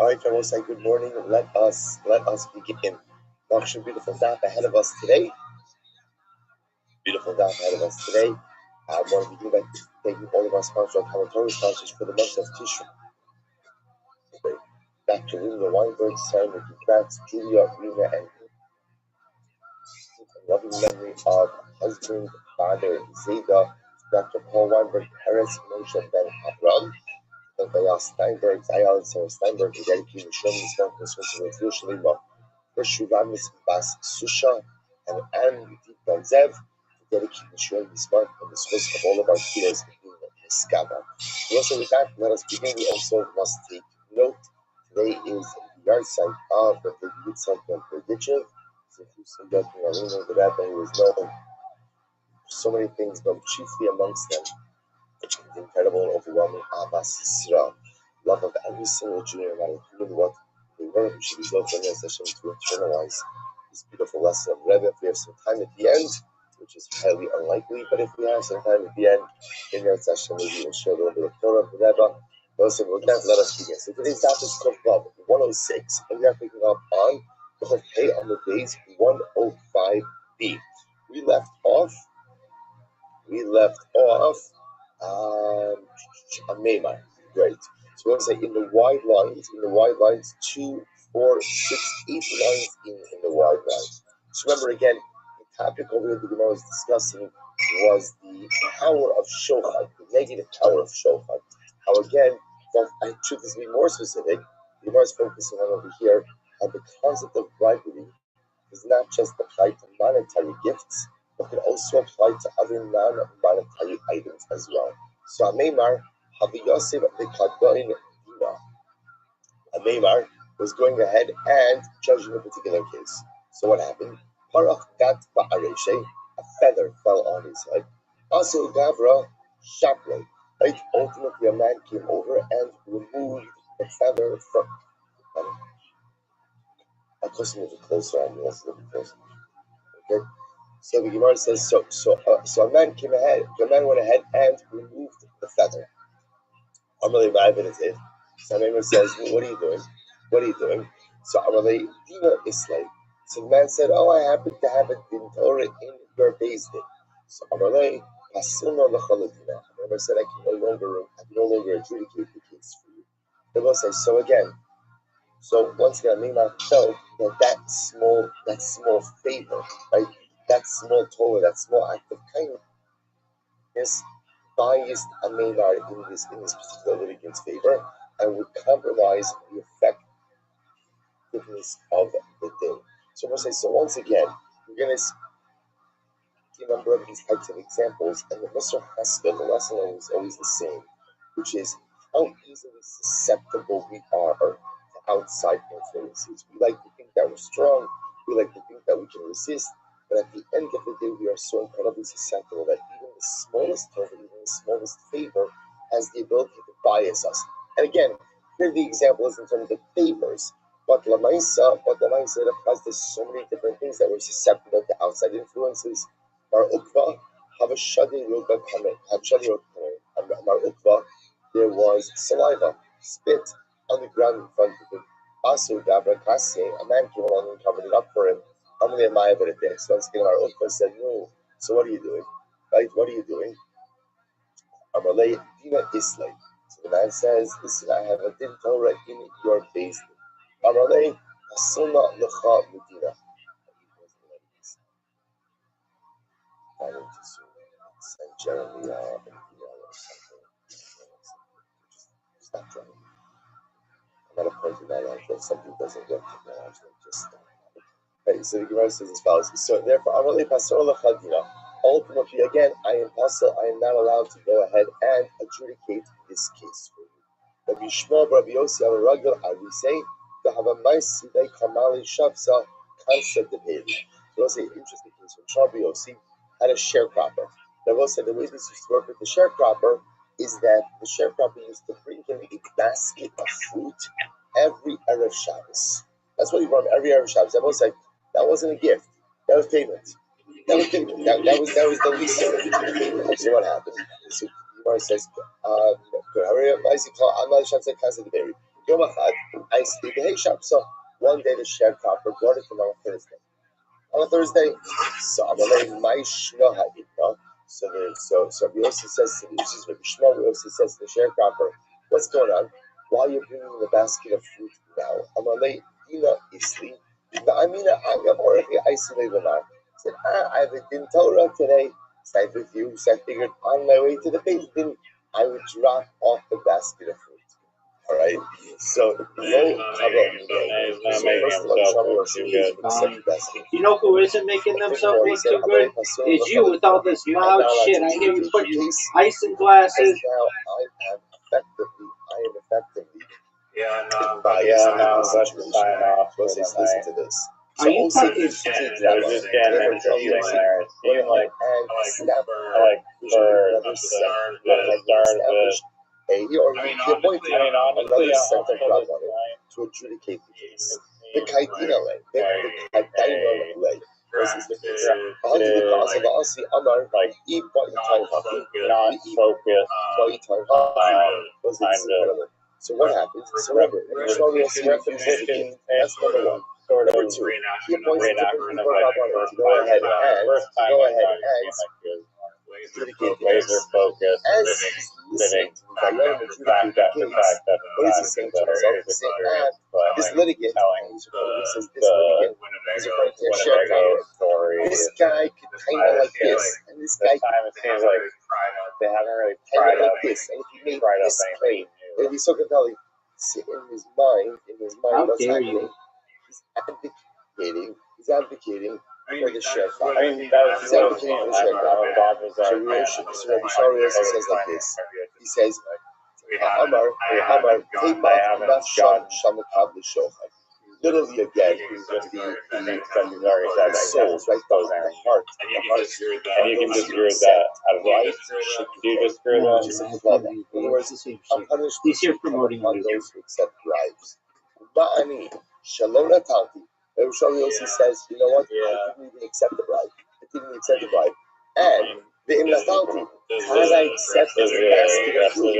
All right, fellows, say good morning. Let us begin. Much beautiful daf ahead of us today. Beautiful daf ahead of us today. I want to begin by thanking all of our sponsors, our commentary sponsors for the month of Tishri. Dr. Linda Weinberg, Sarah McGrath, Julia, Rena, and in loving memory of husband, father, Zeta, Dr. Paul Weinberg, Paris, Moshe Ben Avram, and Bayal Steinberg, Ayal and Sarah Steinberg, who dedicated Shalom this month to the Jewish Lima. First, Shuramis Bas Susha and Anne Zev, to dedicate Shalom this month and the source of all of our heroes in Skava. Also, with that, let us begin. We also must take note. Today is the yard site of the Yitzhak Ben Berdichev. The rabbi who is known for so many things, but chiefly amongst them, the incredible and overwhelming Abbas Yisrael, love of every single Jew, no matter who and what they were, who should be built on this Hashem to internalize this beautiful lesson of Rebbe. If we have some time at the end, which is highly unlikely, but if we have some time at the end, in Yom Hashem, maybe we'll share a little bit of Torah with Rebbe. Also, with that, let us begin. So today's daf is Kuf 106, and we are picking up on the whole pay on the days 105b. We left off on Maymar. Great. So we're going to say in the wide lines, 2, 4, 6, 8 lines in the wide lines. So remember again, the topic over here the Gemara was discussing was the power of Shochad, the negative power of Shochad. How again, I should this be more specific, the Gemara is focusing on over here how the concept of bribery does not just apply to monetary gifts, but can also apply to other non-monetary items as well. So Ameimar, Havi Yosef V'Kadoin Dina. Ameimar was going ahead and judging a particular case. So what happened? Parach gat ba'areshe, a feather fell on his head. Also Gavra Shapley. Right? Ultimately, a man came over and removed the feather from. I'll just move it closer. I'm also looking closer. Okay. So the Gemara says, so a man went ahead and removed the feather. Amalei Ma'avid. So the Gemara says, what are you doing? What are you doing? So Amalei Dina Islay. So the man said, oh, I happen to have a din Torah in your base day. So Amalei Pasilna L'Chaladina. The Gemara said, I can no longer adjudicate the case for you. The Gemara says, so again. So once again, Neymar felt that small favor, right? That small Torah, that small act of kindness, biased a Neymar in this particular litigant's favor, and would compromise the effectiveness of the day. So I'm going to say, so once again, we're going to see a number of these types of examples, and the Mr. Haskell, the lesson is always the same, which is how easily susceptible we are to outside influences. We like to think that we're strong, we like to think that we can resist, but at the end of the day, we are so incredibly susceptible that even the smallest favor, even the smallest favor, has the ability to bias us. And again, here the example is in terms of favors, but Lamaisa applies to so many different things that we're susceptible to outside influences. Mar Ukva, Havashadi Roga Kamen, Mar Ukva, there was saliva, spit on the ground in front of him. Also, Gabra Kassi, a man came along and covered it up for him. Amalei Ma'avid. So once again, Mar Ukva said, no. So what are you doing? Right? What are you doing? Amalei Dina Islay. So the man says, listen, I have a din Torah in your base. Amalei Pasilna L'cha Medina. I need to send Jeremy an email or something. Stop trying. I'm going to point that out that something doesn't get technology. Just stop. Right, so the Gemara says as follows. So therefore, Amalei Pasor L'chadina. Ultimately, again, I am not allowed to go ahead and adjudicate this case for you. Rabbi Shmuel, Rabbi Yossi, Al-Ragel, Arisei, to have a nice Sidei Kamali Shavsa concept of him. So that's an interesting case. When Rabbi Yossi had a sharecropper. Rabbi said the way this used to work with the sharecropper is that the sharecropper used to bring him a basket of fruit every Erev Shabbos. That's what he brought every Erev Shabbos. Rabbi said that wasn't a gift. That was payment. That was the least of it. So what happened? So Gemara says, Yom Echad, I stayed the hay shop. So one day the sharecropper brought it to me on a Thursday. On a Thursday, so Amalei my shnoha itna. So Rabbi Yossi says to me, this is Rabbi Shmuel. Rabbi Yossi says to the sharecropper, what's going on? Why are you bringing the basket of fruit now? Amalei ina isli. Amina agam orchi isli lemar. Said, I have a din Torah today. Side with you. So I figured on my way to the Beit Din, I would drop off the basket of fruit. All right. So you know who isn't making themselves look too good? It's you with all this loud shit. I hear you putting ice in glasses. I am effectively. Yeah, no, let's sign off. Listen to this. Are you talking? We're just getting interesting there. It seemed like for the stars, honestly, another center crowd on it to adjudicate the case. The Kaidina lay, the Kaidina lay. Versus the case. Not focused, kind of. So what happens? So remember, repetition, that's number one. Sort of Number two, he appoints different people to go ahead and adjudicate the laser case. focus, As he's listening to the Dayan adjudicate the case, what is he saying to himself? He's saying, this litigant, he says, this litigant is referring to a sharecropper. This guy could kind of like this, and this guy could seems like they haven't really kind of like this, and if he made this claim, if he's so compelling, in his mind, what's happening? He's advocating for the sharecropper. I mean, that was He's advocating for the sharecropper. So Rabbi Shari says like this. He says, Amar, Teimat Nafshan Shamakab L'Shochad. Literally again, the souls, right? The heart. and you can just hear that out of life. Do you just hear that? In other words, I'm punished promoting upon those who accept bribes. Ba'ani, Shalom Natanti. Rabbi Yossi says, you know what? I didn't even accept the bribe. And the Imnatanti, had I accepted the basket of fruit,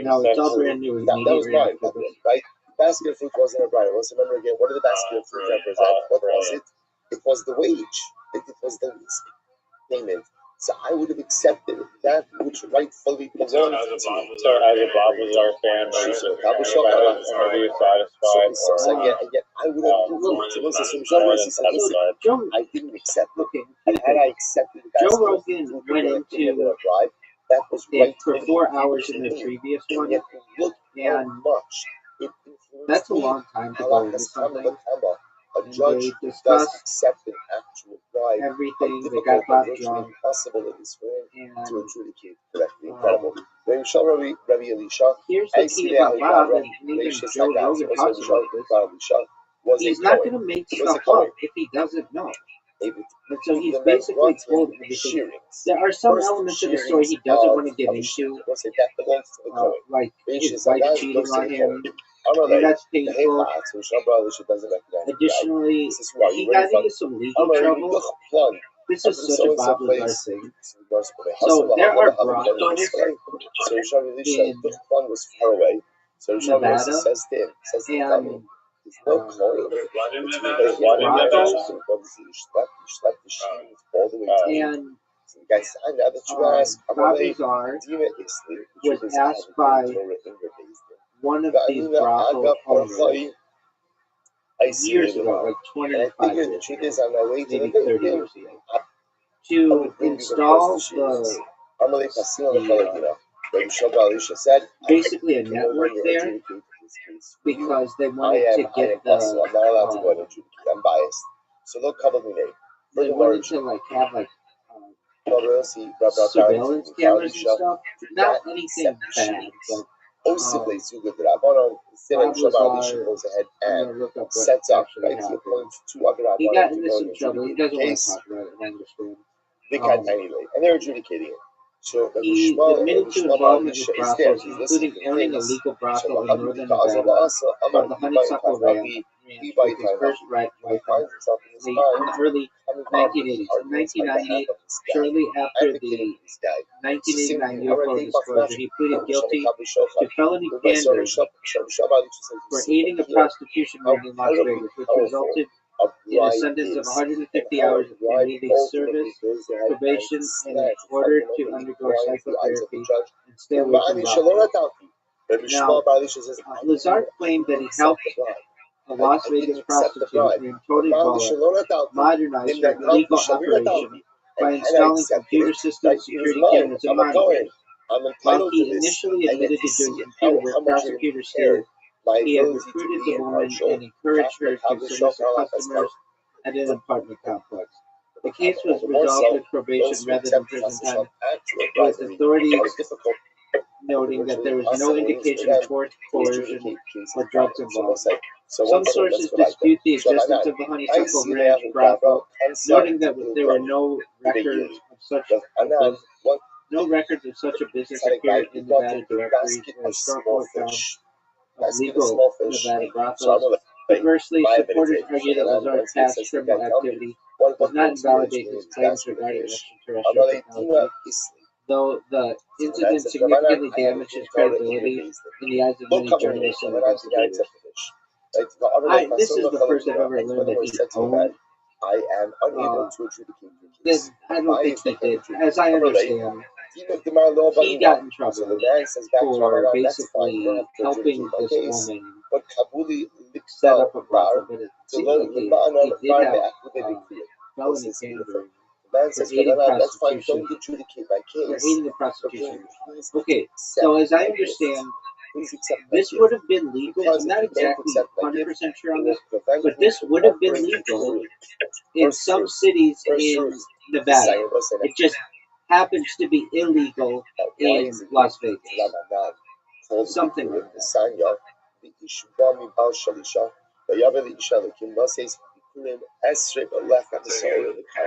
No, it's all brand new. that was mine, right? Basket of fruit wasn't a bribe. Let's remember again, what did the basket of fruit represent? What was it? It was the wage. It was the lease payment. So I would have accepted that which rightfully belonged to me. So as a Bob Lazar fan, are you satisfied? So again, I would have I didn't accept it. And had I accepted the Joe Rogan went into bribe, that was it for 4 hours in the previous one, and that's a long time to go into something. A judge does accept an actual bribe. Everything they got Bob drunk, impossible it is for him and to adjudicate correctly. Incredible. Rabbi Elisha. Here's the key about Bob, and even Joe Rogan talks about this. He's not going to make stuff up if he doesn't know. And so he's basically told everything. There are some elements of the story he doesn't want to get into, like his wife cheating on him, and that's painful. Additionally, he got into some legal trouble. This is such a Bob Lazar thing. So there are brothels in Nevada, and Bob Lazar was asked by one of these brothel owners years ago, like 25 years ago, maybe 30 years ago, to install basically a network there because they wanted to get they wanted to like have like surveillance cameras and stuff. Not anything bad, but Bob Lazar, goes ahead and sets up, right? He appoints 2 other he got into some trouble. He doesn't want to talk about it, I understand. Anyway, and they're adjudicating it. He admitted to involvement with brothels, including owning a legal brothel in northern Nevada called the Honeysuckle Ranch with his first wife in the early 1980s. In 1990, shortly after the 1989 UFO disclosure, he pleaded guilty to felony gambling for aiding a prostitution ring in Las Vegas, which resulted in a sentence of 150 hours of community service, probation, and an order to undergo psychotherapy and stay away from brothels. Now, Lazard claimed that he helped a Las Vegas prostitute named Tony Bullock modernize her illegal operation by installing computer systems, security cameras, and monitoring. While he initially admitted to doing computer work, prosecutors stated he had recruited the woman and encouraged her to solicit customers at an apartment complex. The case was resolved with probation rather than prison time, with authorities noting that there was no indication of forced coercion or drugs involved. Some sources dispute the existence of the Honeysuckle Ranch brothel, noting that there were no records of such a business appeared in Nevada directories or historical accounts of legal Nevada brothels. Conversely, supporters argue that Lazard's past criminal activity does not invalidate his claims regarding extraterrestrial technology, though the incident significantly damaged his credibility in the eyes of many journalists and investigators. This is the first I've ever learned that he owned. I am unable to adjudicate the case. I don't think he did. As I understand, he got in trouble for basically helping this woman set up a brothel, but it seems like he did have felony gambling for aiding the prostitution. Okay, so as I understand, this would have been legal. I'm not exactly 100% sure on this, but this would have been legal in some cities in Nevada. It just happens to be illegal in Las Vegas. Something like that.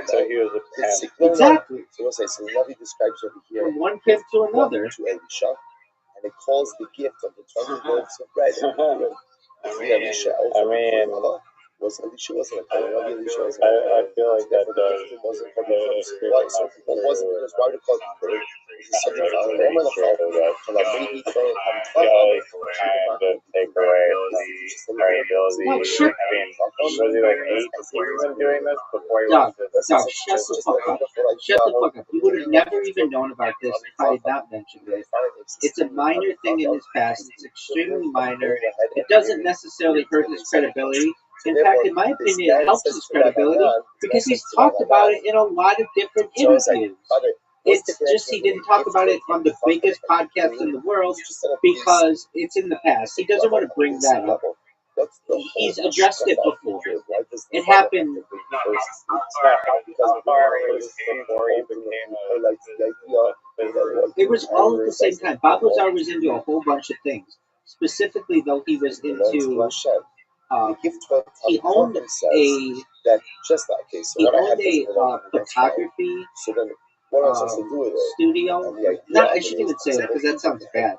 So he was a pimp. Exactly. Navi describes over here From one pimp to another. to Elisha, and it calls the gift of the 20 loaves of bread. Elisha also Elisha wasn't a Kohen. Elisha wasn't a Kohen. I feel like that does. Wasn't for the why? So it wasn't because why would it call it? It's something on the woman of God. Maybe they Kind of take away variability. No, shut I mean, was he like 8 when doing this before he Doug, went to shut the fuck up. Shut the fuck up. You would have never even known about this if I had not mentioned it. It's a minor thing in his past. It's extremely minor. It doesn't necessarily hurt his credibility. In fact, in my opinion, it helps his credibility because he's talked about it in a lot of different interviews. It's just he didn't talk about it on the biggest podcast in the world because it's in the past. He doesn't want to bring that up. He's addressed it before. It happened. It was all at the same time. Bob Lazar was into a whole bunch of things. Specifically, though, he was into. He owned a photography studio. No, I shouldn't even say that because that sounds bad.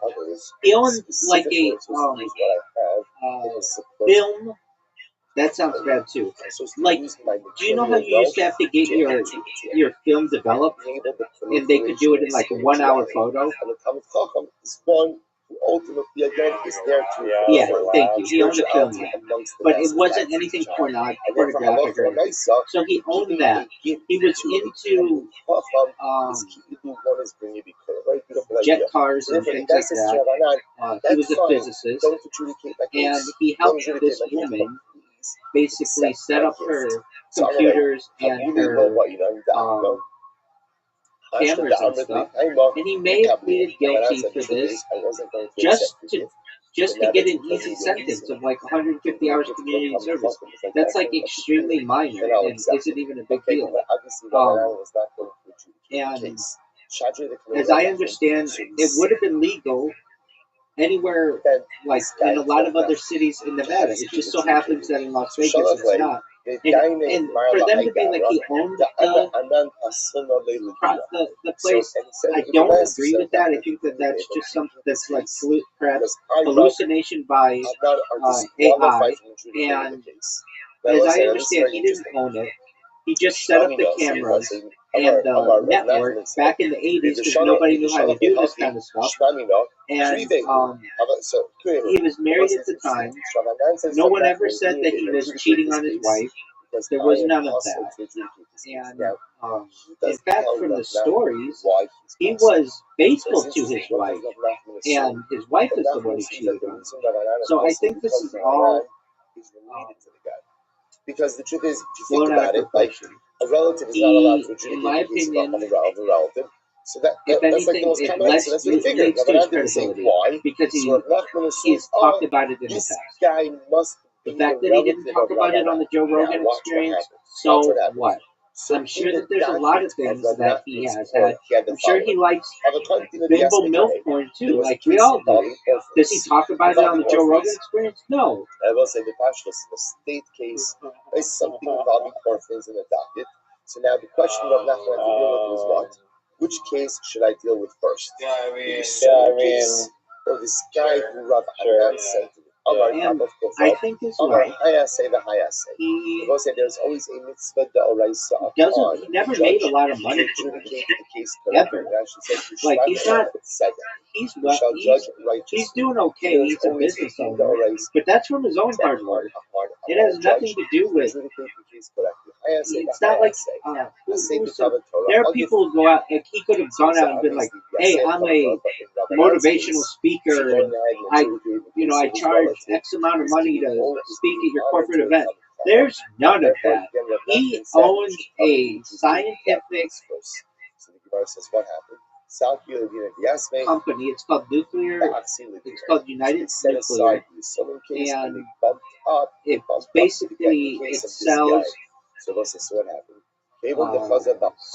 He owned like a film. That sounds bad too. Like, do you know how you used to have to get your film developed, and they could do it in like a 1 hour photo? Yeah, thank you. He owned a film lab, but it wasn't anything pornographic or anything. So he owned that. He was into jet cars and things like that. He was a physicist, and he helped this woman basically set up her computers and her cameras and stuff, and he may have pleaded guilty for this just to get an easy sentence of like 150 hours of community service. That's like extremely minor and isn't even a big deal. And as I understand, it would have been legal anywhere, like in a lot of other cities in Nevada. It just so happens that in Las Vegas it's not. And for them to be like he owned the place, I don't agree with that. I think that that's just something that's like perhaps hallucination by AI. And as I understand, he didn't own it. He just set up the cameras and the network back in the 80s because nobody knew how to do this kind of stuff. And he was married at the time. No one ever said that he was cheating on his wife. There was none of that. And in fact, from the stories, he was faithful to his wife, and his wife is the one who cheated on him. So I think this is all because the truth is, if you blown think out about of it, like proportion. a relative is not allowed to In my adjudicate the case opinion, of a relative. So that's like anything, the most it common answer. That's what he figured. leads to his credibility Why? because So he's talked about it in the this past. guy must be The fact that he didn't talk about it on the Joe Rogan experience, so what? I'm sure that there's a lot of things that he has had. I'm sure he likes bimbo milk porn too, like we all do. Does he talk about it on the Joe Rogan experience? No. I will say the Pashtus, the state case, is something involving orphans in the docket. So now the question of Nachman to deal with is what? Which case should I deal with first? The case or this guy who Rav Anan sent to me? And I think as well, he will say there's always a mitzvah da'oraisa doesn't. He never made a lot of money from it, ever. Like he's not. He's doing okay. He's a business owner, but that's from his own hard work. It has nothing to do with. It's not like there are people who go out. Like he could have gone out and been like, "Hey, I'm a motivational speaker, and I charge X amount of money to speak at your corporate event." There's none of that. He owns a scientific company. It's called Nuclear. It's called United Nuclear, and it basically sells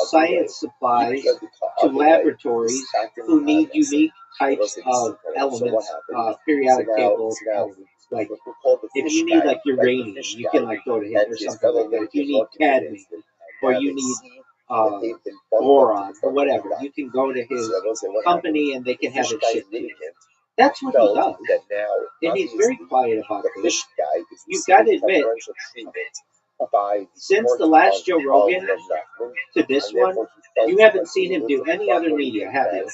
science supplies to laboratories who need unique types of elements, periodic table elements. Like if you need like uranium, you can like go to him or something like that. If you need cadmium or you need boron or whatever, you can go to his company and they can have it shipped to you. That's what he does, and he's very quiet about this. You've got to admit, since the last Joe Rogan to this one, you haven't seen him do any other media, have you?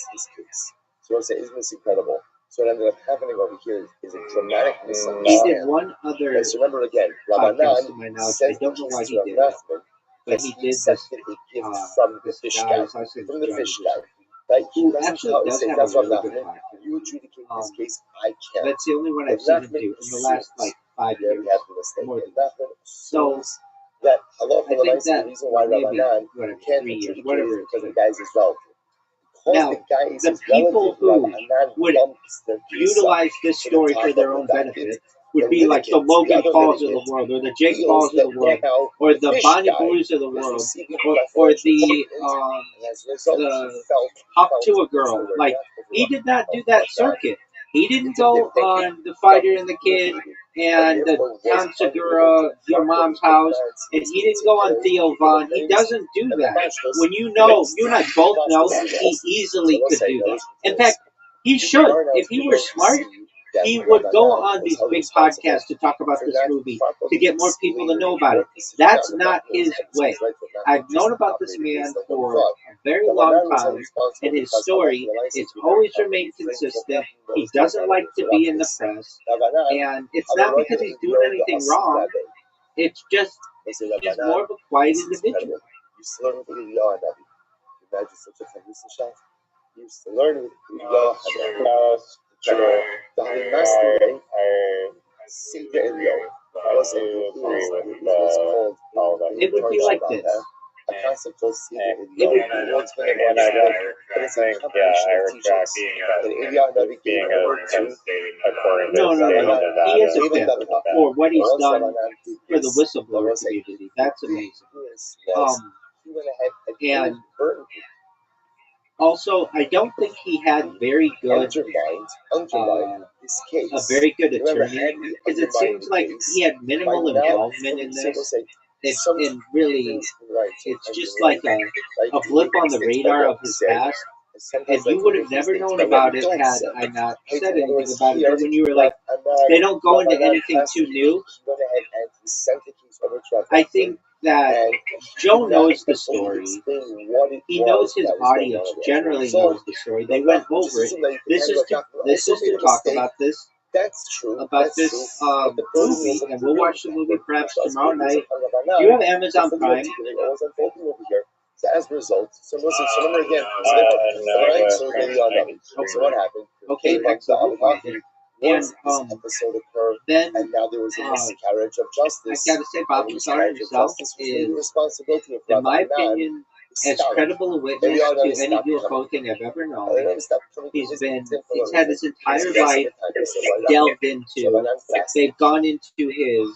So isn't this incredible? So what ended up happening over here is a dramatic misunderstanding. He did one other remember again, podcast to my knowledge. I don't know why he did it, but he did this from the fish guy. From the fish guy. Who actually does have a really good podcast. You adjudicate this case, I can't. That's the only one I've seen him do in the last like 5 years. More than that. So that I think that the reason why maybe can't 3 years, whatever because the guy's his relative. Now, the people who would utilize this story for their own benefit would be like the Logan Pauls of the world, or the Jake Pauls of the world, or the Bonnie Blues of the world, or the Talk to a Girl. Like, he did not do that circuit. He didn't go on The Fighter and the Kid and the Tom Segura, Your Mom's House, and he didn't go on Theo Von. He doesn't do that. When you and I both know, he easily could do that. In fact, he should. If he were smart, he would go on these big podcasts to talk about this movie to get more people to know about it. That's not his way. I've known about this man for a very long time, and his story has always remained consistent. He doesn't like to be in the press, and it's not because he's doing anything wrong. It's just he's more of a quiet individual. Used to learn with it would be like this. No. He is a pimp for what he's done for the whistleblower community. That's amazing. And also, I don't think he had very good, a very good attorney, because it seems like he had minimal involvement in this. and really, it's just like a blip on the radar of his past. And you would have never known about it had I not said anything about it. But when you were like, they don't go into anything too new, I think that Joe knows the story. He knows his audience generally knows the story. They went over it. This is to talk about this movie, and we'll watch the movie perhaps tomorrow night. Do you have Amazon Prime? As a result, so remember again, so what happened? Okay, excellent. Once this episode occurred, then and now there was a miscarriage of justice. I gotta say, Bob Lazar himself is, in my opinion, as credible a witness to any UFO thing I've ever known. He's had his entire life delved into. They've gone into his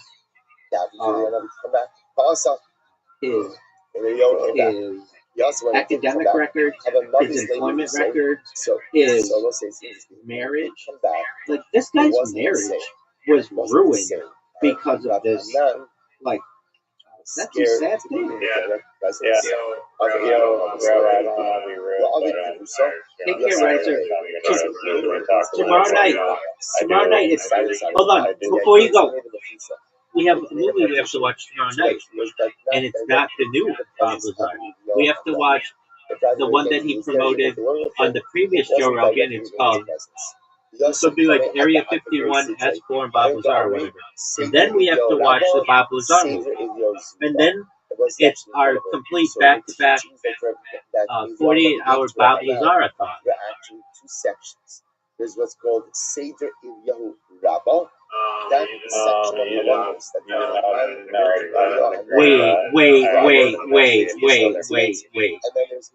academic records, his employment records, his marriage. Like, this guy's marriage was ruined because of this. Like, that's a sad thing. Take care, Riser. Tomorrow night, hold on, before you go, we have a movie we have to watch tomorrow night, and it's not the new Bob Lazar. We have to watch the one that he promoted on the previous Joe Rogan. It's called something like Area 51 S4 and Bob Lazar or whatever. And then we have to watch the Bob Lazar movie. And then it's our complete back-to-back 48-hour Bob Lazar-a-thon. There are actually two sections. There's what's called Seder Ilyahu Rabbah. That section of the Bibles that Wait.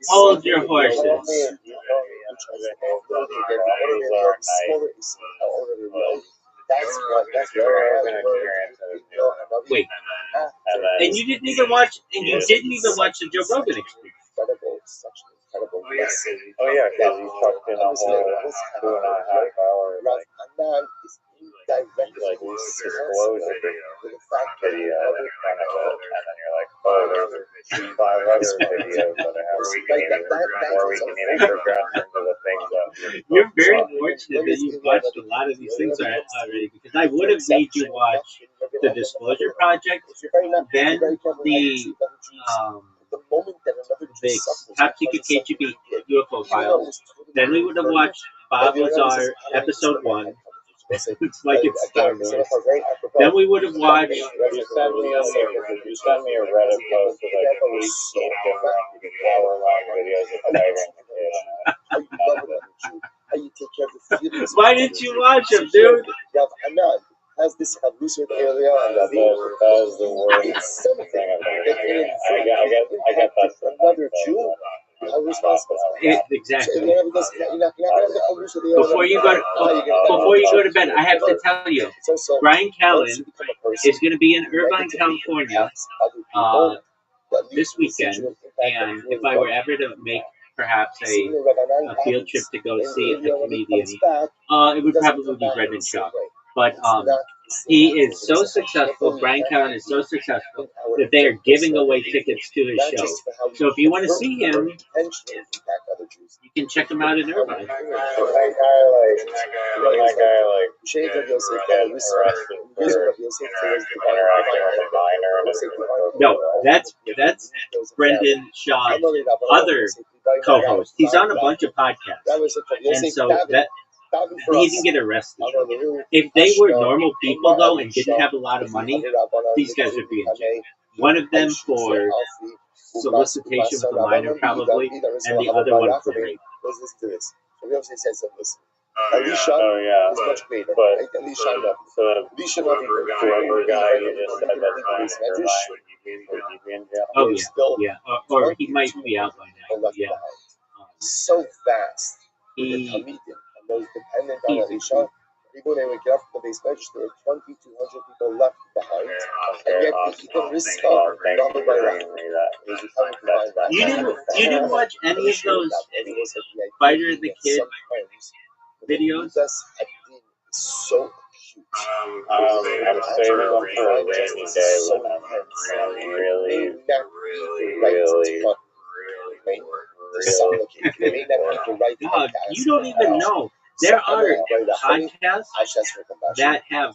Hold your horses. Wait. And you didn't even watch the Joe Rogan experience. Oh yeah, because you talked in a whole 2.5 hour like disclosure with the fact video and kind of and then you're like, oh, there's 5 other videos that I have where we can even progress into the things that you're very fortunate that you've watched a lot of these things already, because I would have made you watch the Disclosure Project, then the Top Secret KGB UFO Files. Then we would have watched Bob Lazar Episode 1. It's like it's Star Wars. Then we would have watched. You send me a Reddit post with like 18 different hour-long videos of Ivan. Why didn't you watch them, dude? Has this hallucinated area and that is the worst thing I've ever experienced. I get that from another Jew. How responsible? Exactly. Before you go to bed, I have to tell you, Brian Callen is going to be in Irvine, California, this weekend, and if I were ever to make perhaps a field trip to go see a comedian, it would probably be Brendan Shaw. But he is so successful, Brian Callen is so successful, that they are giving away tickets to his show. So if you want to see him, you can check him out in Irvine. No, that's Brendan Shaw's other co-host. He's on a bunch of podcasts, and so that he can get arrested. If they were normal people though and didn't have a lot of money, these guys would be in jail. One of them for solicitation with a minor probably, and the other one for rape. Alicia is much greater. But Alicia whoever guy you just said that's not would be in jail. Oh yeah. Or he might be out by now. Yeah. So fast. The comedian and those dependent on Alicia. People they would get up from the base register, 2,200 people left behind, and yet he can risk You didn't watch any of those Fighter the Kid videos? So I'm saving them for a rainy day when I'm really, Dog, you don't even know. There are podcasts that have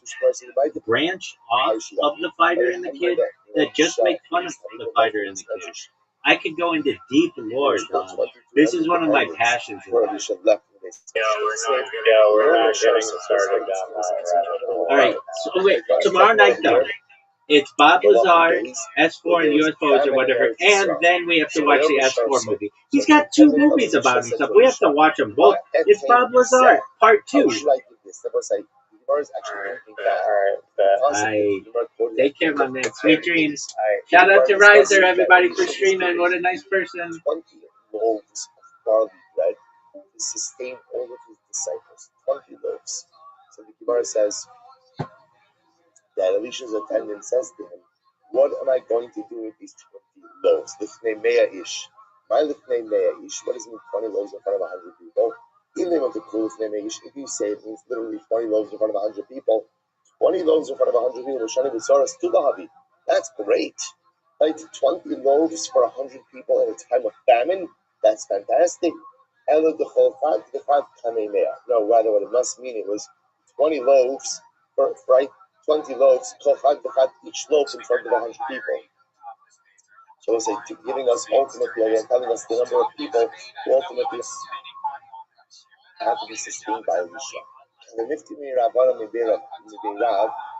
branched off of the fighter and the kid that just make fun of the fighter and the kid. I could go into deep lore, dog. This is one of my passions in life. we're not getting started down that rabbit hole. All right, so wait, tomorrow night though, it's Bob Lazar, S4 and UFOs or whatever, and then we have to watch the S4 movie. He's got two movies about himself. We have to watch them both. It's Bob Lazar, part 2. I take care, my man. Sweet dreams. Shout out to Riser, everybody, for streaming. What a nice person. 20 loaves of barley bread to sustain all of his disciples. 20 loaves. So the Gemara says that Elisha's attendant says to him, what am I going to do with these 20 loaves? Lifnei mea ish. My lifnei mea ish. What does it mean 20 loaves in front of 100 people? If you say it means literally 20 loaves in front of 100 people, 20 loaves in front of 100 people, that's great. Right? 20 loaves for 100 people in a time of famine, that's fantastic. No, rather what it must mean, it was 20 loaves, right? 20 loaves, each loaf in front of 100 people. So we'll say, giving us ultimately, again, telling us the number of people who ultimately have to be sustained by Elisha. And the Nifti Mirabana Miberav,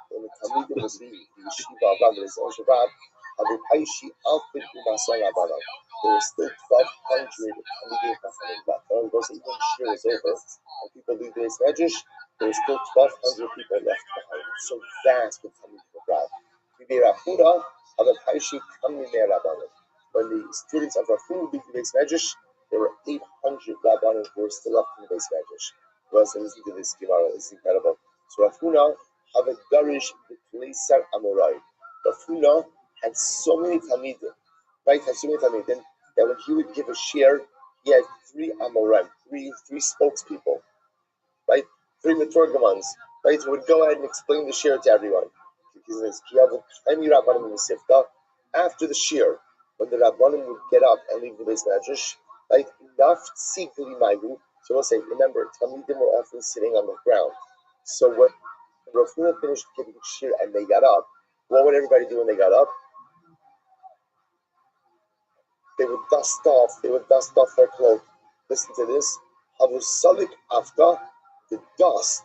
when the Talmidim would leave the Yeshiva of Rav, the Rizal Rav, Abu Paishi, Alfred Umasar Rabbanah, there were still 1,200 Talmidim Chachamim left. And those even Shir is over, and people leave the Beis Medrash, there were still 1,200 people left behind. It's so vast the Talmidim of Rav. Miberav Huda, Abu Paishi, Talmidei Rabbanah. When the students of Rav Huda leave the Beis Medrash, there were 800 Rabbanim who were still left in the Beis Medrash. Well, so listen to this Gemara. This is incredible. So Rav Huna had a garish b'kleiser amorai. Rav Huna had so many talmidim, right? Had so many talmidim that when he would give a shir, he had 3 amorai, three spokespeople, right? 3 metorgamans, right? Who would go ahead and explain the shir to everyone. Because after the shir, when the Rabbanim would get up and leave the Beis Medrash, right? So we'll say, remember, Talmidim were often sitting on the ground. So when Rav Huna finished giving shir and they got up, what would everybody do when they got up? They would dust off their clothes. Listen to this. Havusalik afka, the dust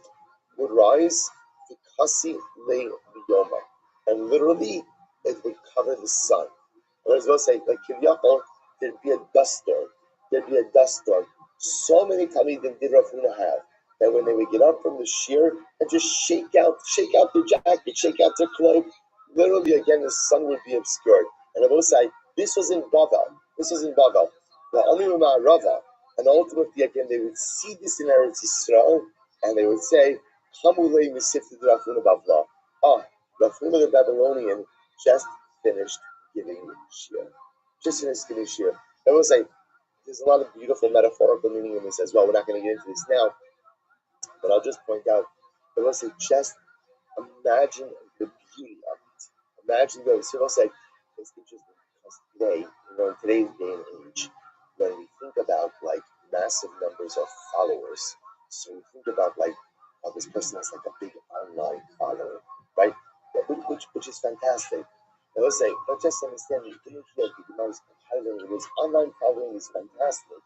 would rise, the kasi le biyoma. And literally, it would cover the sun. Whereas we'll say, like Kivyachol, there'd be a dust storm. So many Talmidim did Rav Huna have that when they would get up from the shir and just shake out their jacket, shake out their cloak, literally again the sun would be obscured. And I will say, this was in Bavel. The Amim Rava, and ultimately again they would see this in Eretz Yisrael, and they would say, Kamulei Misifted Rav Huna Bavla. Rav Huna the Babylonian just finished giving shir. I will say, there's a lot of beautiful metaphorical meaning in this as well. We're not going to get into this now, but I'll just point out, I will say, just imagine the beauty of it. Imagine the so I'll say, it's interesting because today, in today's day and age, when we think about like massive numbers of followers, so we think about like, this person has like a big online following, right? Which is fantastic. I will say, but just understand the imagery of the most competitive it is. Online following is fantastic.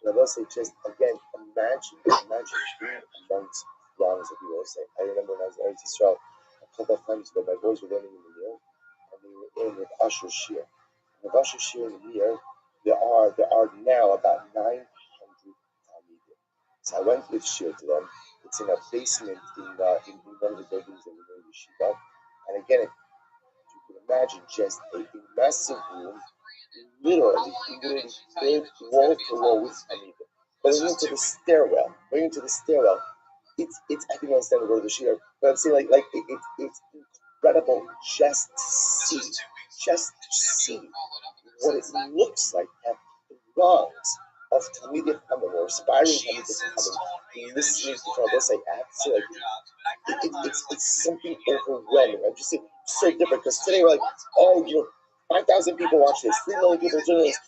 And I will say, just again, imagine being amongst throngs of people. Say, I remember when I was in Eretz Yisrael a couple of times ago, my boys were learning in the year, and they were in with Asher Shir. And with Asher Shir in the year, there are now about 900 Talmidim. So I went with Shir to them. It's in a basement in one of the buildings of the Yeshiva. And again, you can imagine just a massive room, literally filled wall to wall with Talmidim. Going into the stairwell, it's I think I understand the word of the shir, but I'm saying it's incredible just to see what it looks like at the runs of Talmidei Chachamim or aspiring Talmidei Chachamim listening to Torah. Say, I have to say, like, it's something overwhelming. I just say so different because today we're like, oh, 5,000 people watch this, 3 million people doing this.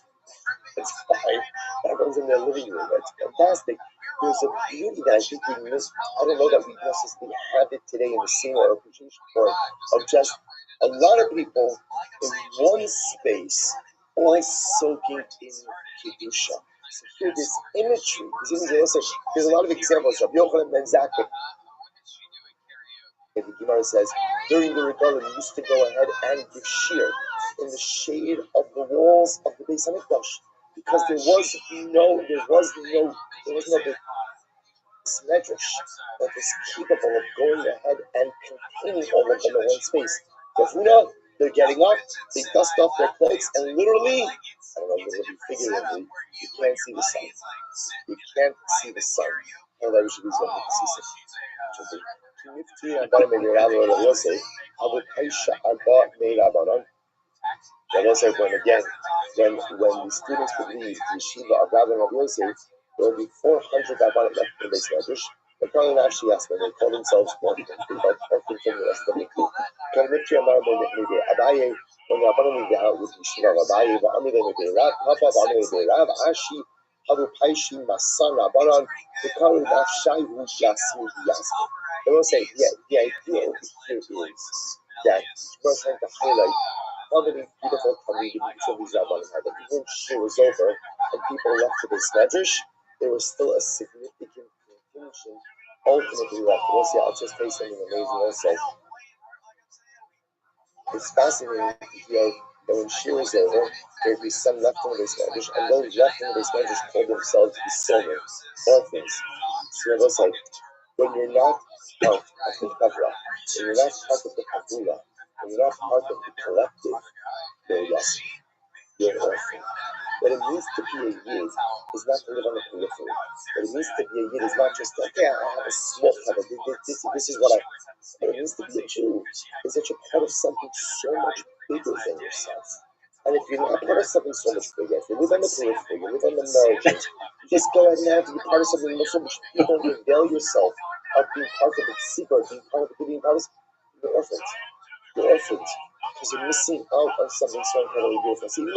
It's fine. Everyone's in their living room. It's fantastic. There's a beauty that I think we miss. I don't know that we necessarily have it today in the same or appreciation for it, of just a lot of people in one space, all soaking in kedusha. So here, this imagery, there's a lot of examples. Rabbi Yochanan ben Zakkai, the Gemara says, during the rebellion, we used to go ahead and give shir in the shade of the walls of the Beis Hamikdash, because there was no medrash that was capable of going ahead and containing all of them in one space. Kahuna, they're getting up, they dust off their clothes, and literally, figuratively, you can't see the sun. You can't see the sun. And that we should be so and also when the students would leave the yeshiva of Rabbi Yosef, there would be 400 Rabbanim left in the base medrash. They probably not actually asked them. They call themselves orphans. They call orphans from the rest of the group. Kalmitri Amar maybe Abaye, when the Rabbanim leave out with yeshiva of Abaye, Va'amile maybe Rav, Papa, Va'amile maybe Rav, Ashi, Havu Paishi, Masan, Rabbanon, the Karu Nafshai, Hu Yasu, Yasu. They will say, yeah, the idea over here is that we're trying to highlight how many beautiful Talmidim each of these Rabbanim had. That even shir was over and people left to this medrash, there was still a significant contingent ultimately left. We'll see, I'll just say something amazing also. It's fascinating to hear that when shir was over, there would be some left in this medrash, and those left in this medrash called themselves the silver orphans. So I will say, when you're not part of the Kavra, when you're not part of the Kavula, when you're not part of the collective, you're an orphan. What it means to be a Yid is not to live on the periphery. What it means to be a Yid is not just, okay, I have a small cover, this is what I... What it means to be a Jew is that you're part of something so much bigger than yourself. And if you're not part of something so much bigger, if you live on the periphery, you live on the margins, you just go ahead and have to be part of something so much bigger. You don't reveal yourself of being part of the secret, being part of the orphans. You're orphans. Because you're missing out on something so incredibly beautiful. So you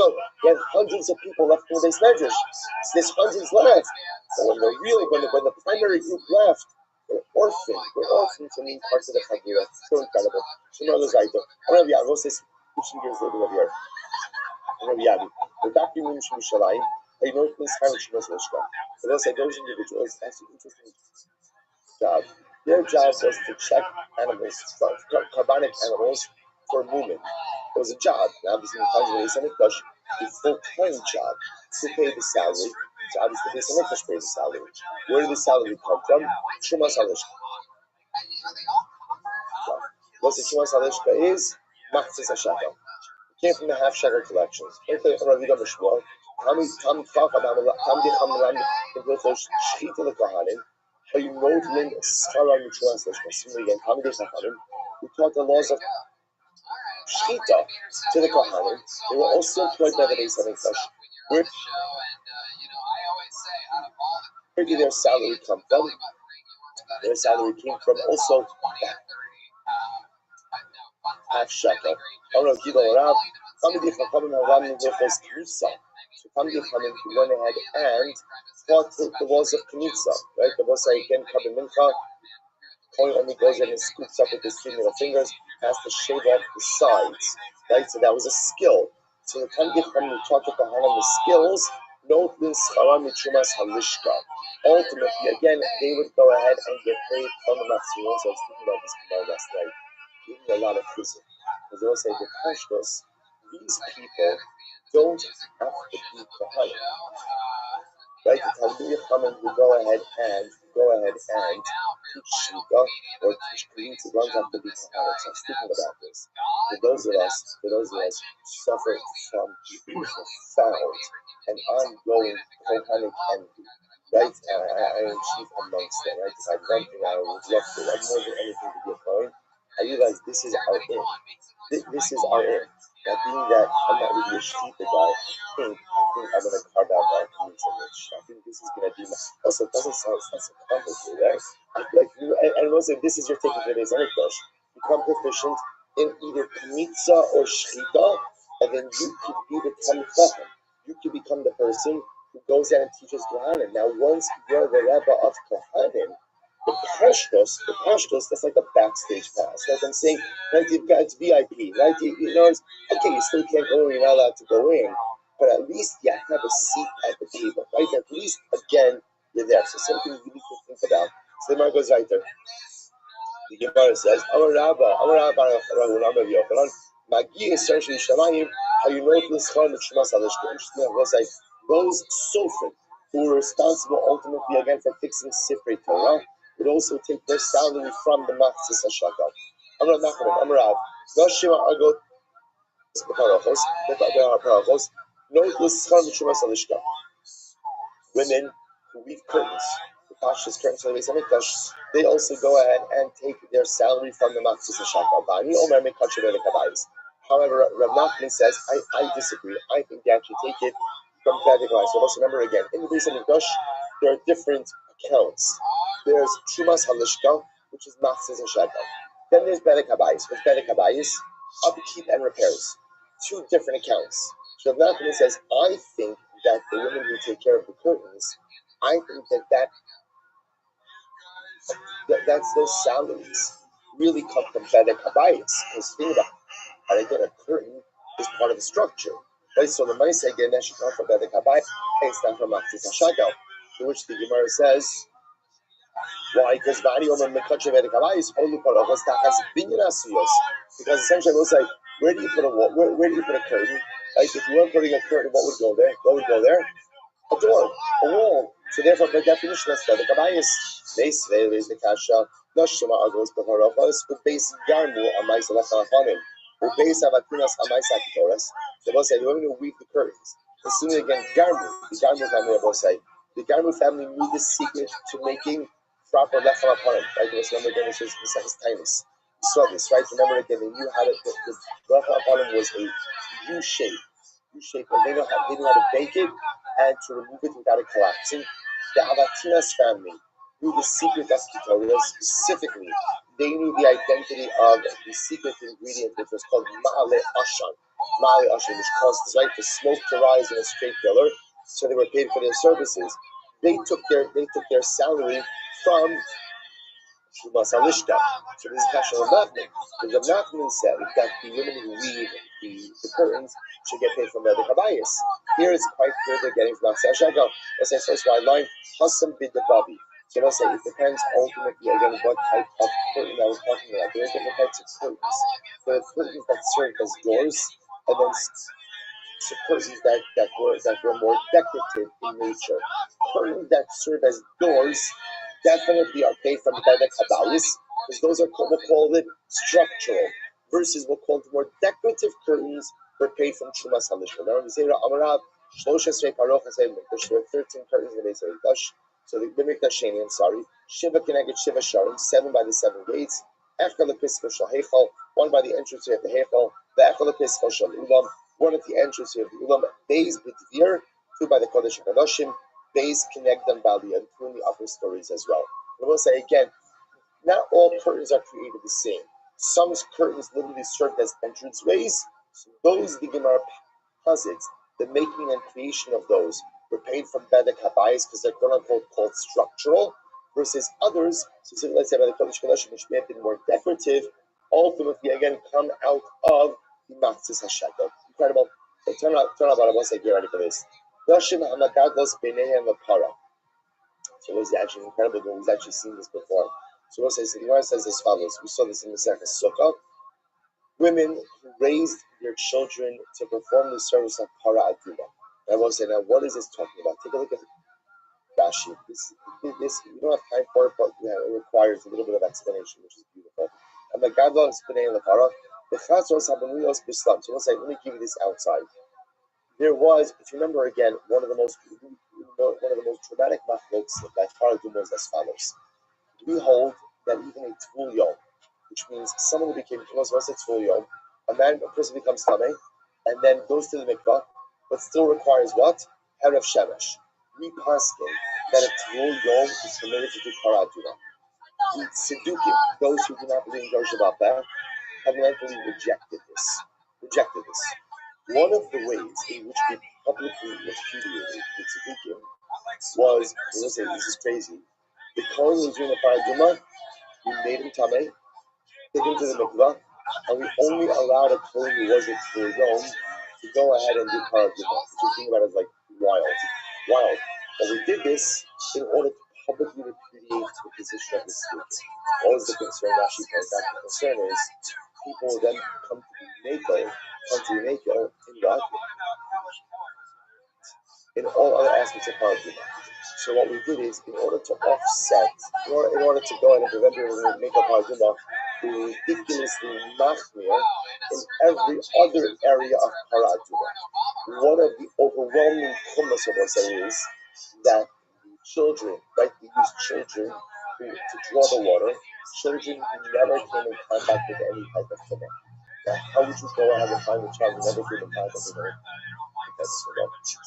have hundreds of people left in the base medrash. So there's hundreds left. But when the primary group left, we're orphaned from being parts of the Chagira. It's so incredible. Shemar Lezaita. Rabbi Yavi, we'll say switching gears a little bit here. Rabbi Yavi, the doctor Mim Shemishalayim, I know this time Shemas Lishka. So they'll say those individuals, that's an interesting job. Their job was to check animals, carbonic animals, for a movement. It was a job. Now, obviously, in times when they Mikdash, a full-time job to pay the salary. So obviously, the Beis Hamikdash pays the salary. Where did the salary come from? Shumas Halishka. What the Shumas Halishka is? Machzis HaShekel. It came from the half-shekel collections. We taught the laws of Shchita to the Kohanim. They were also employed by the Beis Hamikdash. Where did their salary come from? Their salary came from also half shekel. So Talmidei Chachamim who went ahead and fought the walls of Knitza, right? The boss again Kabin Mincha. Kohen only goes in and scoops up with his 3 middle fingers, has to shave off the sides, right? So that was a skill. So the Talmidei Chachamim taught the Kohanim the skills. Note this, Halishka. Ultimately, again, they would go ahead and get paid from the Matzah. So I was thinking about this tomorrow last night, giving a lot of physics. Because they will say, the Pashtos, these people don't have to be Kohanim. Right? The Talmidei Chachamim who go ahead and teach Shita or teach Kli don't have to be Kohanim. So I was thinking about this. For those of us who suffer from profound and ongoing Kohanic envy, right? I am chief amongst them, right? If I had one thing I would love to, I'd more than anything to be a Kohen. I realize this is our aim. This is our aim. That being that I'm not really a Shita guy, I think think I'm going to carve out our community niche. I think this is going to be also, it doesn't sound it's not so complicated, right? I feel like and also this is your taking today's anecdote. Become proficient in either kmitza or shchita, and then you could be the Talmid Chacham. You could become the person who goes out and teaches Kohanim. Now, once you're the Rebbe of Kohanim, the pashtos, that's like a backstage pass. Like I'm saying, right, you've got it's VIP, right? You know, it's, okay, you still can't go in, you're not allowed to go in, but at least you have a seat at the table, right? At least, again, you're there. So something you need to think about. So the Gemara goes right there. The Gemara says, Amar Rabba Rabbi Yochanan, Magi essentially Shamayim, how you know this Chon of Shemas Alishka. Interesting, I was like, those Sofrim, who were responsible ultimately again for fixing Sifrei Torah, would also take their salary from the Matzis Hashakal. Amar Nachman, Amar Rav, Noshima Agot Beparachos, no this Chon of Shemas Alishka. Women who weave curtains, the Pashas curtains for the Beis Hamikdash, they also go ahead and take their salary from the Matzis Hashakal. However, Rav Nachman says, I disagree. I think they actually take it from Bedek Habayis. So let's remember again, in the Beis Hamikdash, there are different accounts. There's Trumas Halishka, which is Matzis Hashakal. Then there's Bedek Habayis. With Bedek Habayis, upkeep and repairs. Two different accounts. So Rav Nachman says, I think that the women who take care of the curtains, I think that's those salaries really come from Bedek Habayis. Because think about how they get a curtain is part of the structure. Right? So the money again that should come from Bedek Habayis, it's not from Matzis Hashakal. To which the Gemara says, why? Because essentially we'll say, where do you put a wall? Where do you put a curtain? Like if you weren't putting a curtain, what would go there? What would go there? A door, a wall. So therefore, by definition, that's Bedek Habayis. Meisvei is the kasha. Noshima agos b'harachos u'beis garmu amais alechachanim u'beis avakunas amais akitoras. They both say the women who weave the curtains. Assuming again, the garmu family, both say the garmu family knew the secret to making proper lechem apanim. Right? Remember again, this was Maseches Tainus. You saw this, right? Remember again, they knew how to. The lechem apanim was a U-shape. And they knew how to bake it and to remove it without it collapsing. The Avatinas family knew the secret of Torah specifically. They knew the identity of the secret ingredient, which was called Ma'ale Ashan, which causes the smoke to rise in a straight pillar. So they were paid for their services. They took their salary from Shumas Alishka. So this is Kasha Rav Nachman. The Rav Nachman said that the women who weave the curtains should get paid from Bedek Habayis. Here it's quite clear they're getting from Matzis Hashakal. Let's say first white line, Hasam bid the Babi. So let's say it depends ultimately again what type of curtain that we're talking about. There are different types of curtains. There are curtains that serve as doors, and then curtains that were more decorative in nature. Curtains that serve as doors definitely are paid from Bedek Habayis, because those are we'll call it structural, versus we'll call it more decorative curtains were paid from Trumas Halishka. Now, we say Amarav, Shlosh Esrei Paroch Esrei Mikdash, there were 13 curtains in the Beis Hamikdash. So the Mikdash Sheni, Shiva Keneged Shiva Sharim, 7 by the 7 gates, Echel Episcopal Shal Heichal, 1 by the entrance of the Heichal, the Echel Episcopal Shal Ulam, 1 at the entrance of the Ulam, Beis B'Dvir, 2 by the Kodesh HaKadoshim, Beis Kenegdan Bali, and 2 in the upper stories as well. And we'll say again, not all curtains are created the same. Some curtains literally served as entranceways. So those the Gemara posits, the making and creation of those were paid from Bedek Habayis because they're called structural, versus others, specifically let's say by the Kodesh Kodashim, which may have been more decorative, ultimately again come out of the Matzis Hashakal. Incredible. So turn out, but I want to get ready for this. Doshim Hamagadlos B'neihem V'Para. So it was actually incredible. We've actually seen this before. So the Gemara says as follows. We saw this in the second Sukkah. Women who raised their children to perform the service of Para Aduma. I will say, now, what is this talking about? Take a look at Rashi. This we don't have time for it, but it requires a little bit of explanation, which is beautiful. And the Gadol is B'nei L'Para. The Chatzos Habanuyos B'Islam. So let's say, let me give you this outside. There was, if you remember again, one of the most dramatic machlokes that Para Aduma was as follows. We hold that even a Tvul Yom, which means someone who became a person becomes Tameh, and then goes to the mikvah, but still requires what? Herav Shemesh. We paskin that a Tvul Yom is permitted to do Karaduna. The Siddukim, those who do not believe in Rosh Hashanah, have mentally rejected this. One of the ways in which we publicly repudiated the Tzaddikim was, listen, this is crazy. The Kohen was doing the Paraduma, we made him Tameh, took him to the mikvah, and we only allowed a Kohen who wasn't for Yom to go ahead and do Paraduma, which you think about as like wild. But we did this in order to publicly repudiate the position of the state. What was the concern? Rashi points out the concern is people will then come to be Mako in what? In all other aspects of Paraduma. So what we did is, in order to offset, in order to go ahead and prevent people from making a Paraduma, we were ridiculously machmir in every other area of Paraduma. One of the overwhelming chumras of us is that the children, right, we use children to draw the water, children who never came in contact with any type of tumah. Now, how would you go ahead and find a child who never came in contact with any type of tumah?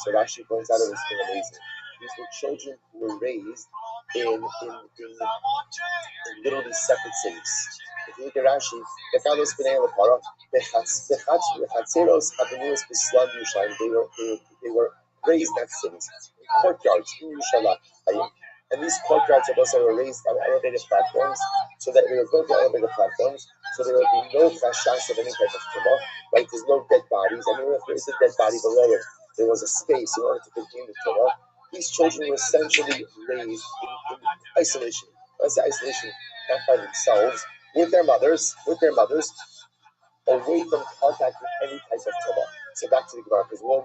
So Rashi points out it was amazing. These were children who were raised in literally separate cities. If you look at Rashi, they found this B'nai Lepara, Bechatzeros Habenuas B'Slam Yerushalayim. They were raised at cities, in courtyards in Yerushalayim. And these courtyards of us were raised on elevated platforms, so that they were built on elevated platforms, so there would be no chashas of any type of tumah, right? There's no dead bodies. I mean, if there is a dead body below it, there was a space in order to contain the tumah. These children were essentially raised in isolation. When I say isolation, not by themselves, with their mothers, away from contact with any type of tumah. So back to the Gemara, because we'll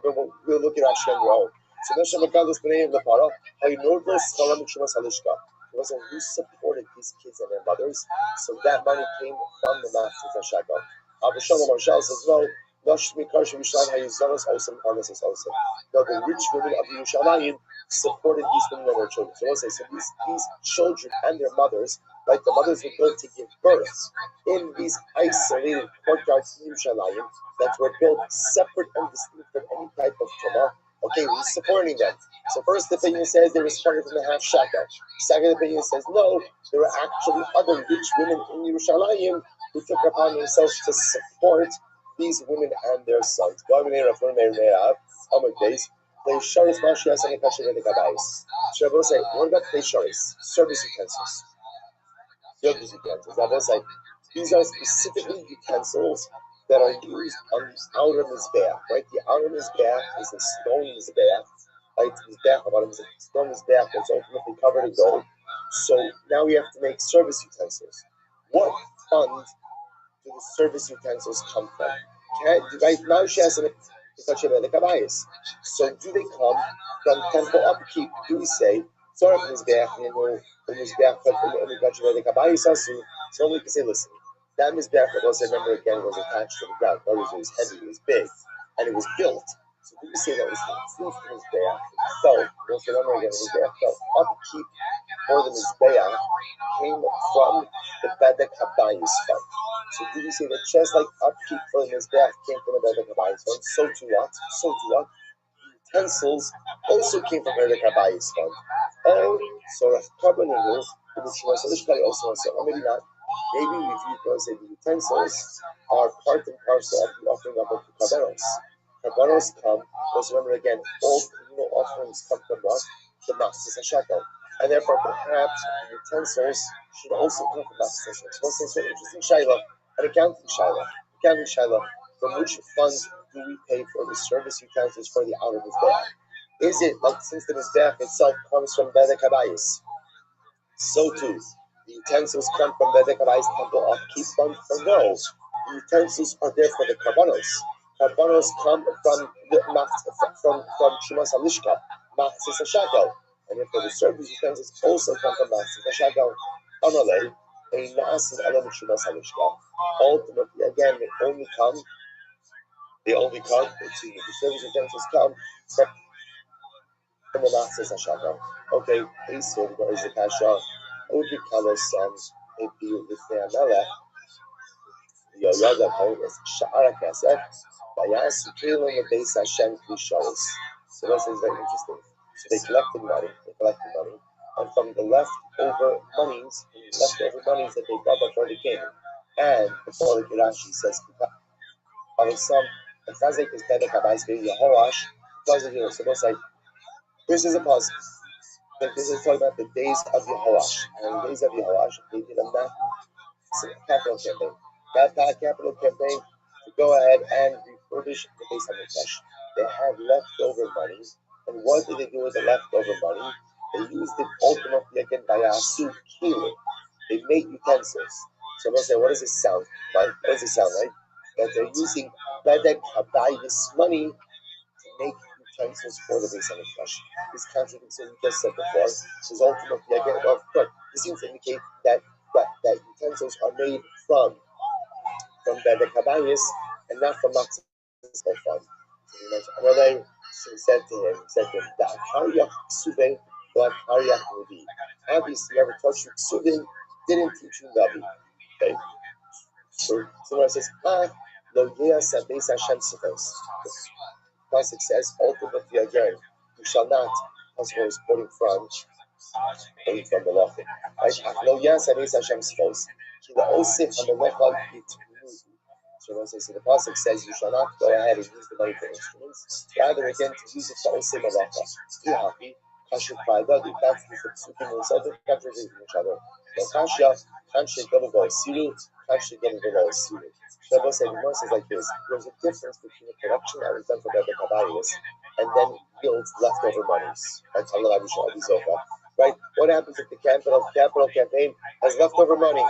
look at Rashi on your own. So Nosha Makados B'nei Lepara, Haynorvus Chalam Shumas Halishka. It wasn't who supported these kids and their mothers, so that money came from the Matzah Shaka. Avishon Marshall says no. Nosh Mikar Shemishlan Hayizanos Osam Parnasis Osam. No, the rich women of Yerushalayim supported these women and their children. So let's say, so these children and their mothers, right? The mothers were built to give birth in these isolated courtyards in Yerushalayim that were built separate and distinct from any type of tumah. Okay, who's supporting them? So first opinion says they were supported from the half shekel. Second opinion says no, there were actually other rich women in Yerushalayim who took upon themselves to support these women and their sons. What about Kleisharis? Service utensils. These are specifically utensils that are used on the outer mizbeach, right? The outer mizbeach is a stone mizbeach, right? Mizbeach, about a stone mizbeach that's ultimately covered in gold. So now we have to make service utensils. What fund do the service utensils come from? Right now, she has so do they come from temple upkeep? Do we say so when we can say, listen, that mizbeach, I remember again, was attached to the ground. Notice it was heavy, it was big, and it was built. So do we say that was the mizbeach itself? Remember again, the mizbeach itself. Upkeep for the mizbeach came from the Bedek Habayis fund. So do we say that just like upkeep for the mizbeach came from the Bedek Habayis fund, so to what? Utensils also came from the Kabayis fund. Oh, so Rav Kabbalah, or maybe not. Maybe we view say the utensils are part and parcel of the offering of the Kabbalos. Kabbalos come, let's remember again, all communal offerings come from what? The Matzah Hashakel. And therefore, perhaps the utensils should also come from Matzah Hashakel. So let's say, interesting Shaila, an accounting Shaila, from which fund do we pay for the service utensils for the outer mizbeach? Is it like since the mizbeach itself comes from Bedek Habayis, so too the utensils come from Bedek Habayis temple upkeep fund? Or no, the utensils are there for the karbanos. Karbanos come from the from Shumas Halishka, Matzis Hashakel, and therefore the service utensils also come from Matzis Hashakel. Amalei, a Nasis Alam Shumas Halishka. Ultimately, again, the service utensils come from the Matzis Hashakel. Okay, please say what is the kasha? Would be colors if you with the Amelech, Yoyada Kodesh Sha'ara Kasef Bayas Kilim Beis Hashem Kisharis. So this is very interesting. So they collected money, and from the leftover monies that they got before they came, and before the Rashi says, some the Chazek is Bedek Abayis Bein Yehoash. Supposed to say, this is a pause. This is talking about the days of Yehoash. And in the days of Yehoash, they did a capital campaign. That capital campaign to go ahead and refurbish the base of Mikdash. They had leftover money, and what did they do with the leftover money? They used it ultimately again by Asu Kilo. They made utensils. So I'm going to say, what does this sound like? What does it sound like? That they're using Bedek Habayis money to make utensils for the base of Mikdash. This contradicts what we just said before. This is ultimately again, well, but this seems to indicate that utensils are made from the kabayis and not from matzah fund. Rabbi said to him, that Kariyach Ksubin, but Kariyach Levi. Obviously, whoever taught you Ksubin didn't teach you Navi. Okay? So someone says, Lo Yeas Abeis Hashem Sifos. The Pasuk says, ultimately again, you shall not, Pasuk is quoting from the law. Right? Lo Yeas Abeis Hashem Sifos. Ki La'osif HaMelechal Yitmunu. So the Pasuk says you shall not go ahead and use the money for instruments, rather again to use it for Osei Malacha. Ihapi, Kasher Prada, if that's the Psukim themselves, they're contradicting each other. No Kasha, Kanshe Gavavo Siru, Kanshe Gavavo Siru. Rabbi said, the says like this: there's a difference between the production that was done for the Kabbalists and then yields leftover monies. That's Allah Abishofa. Right? What happens if the capital campaign has leftover money?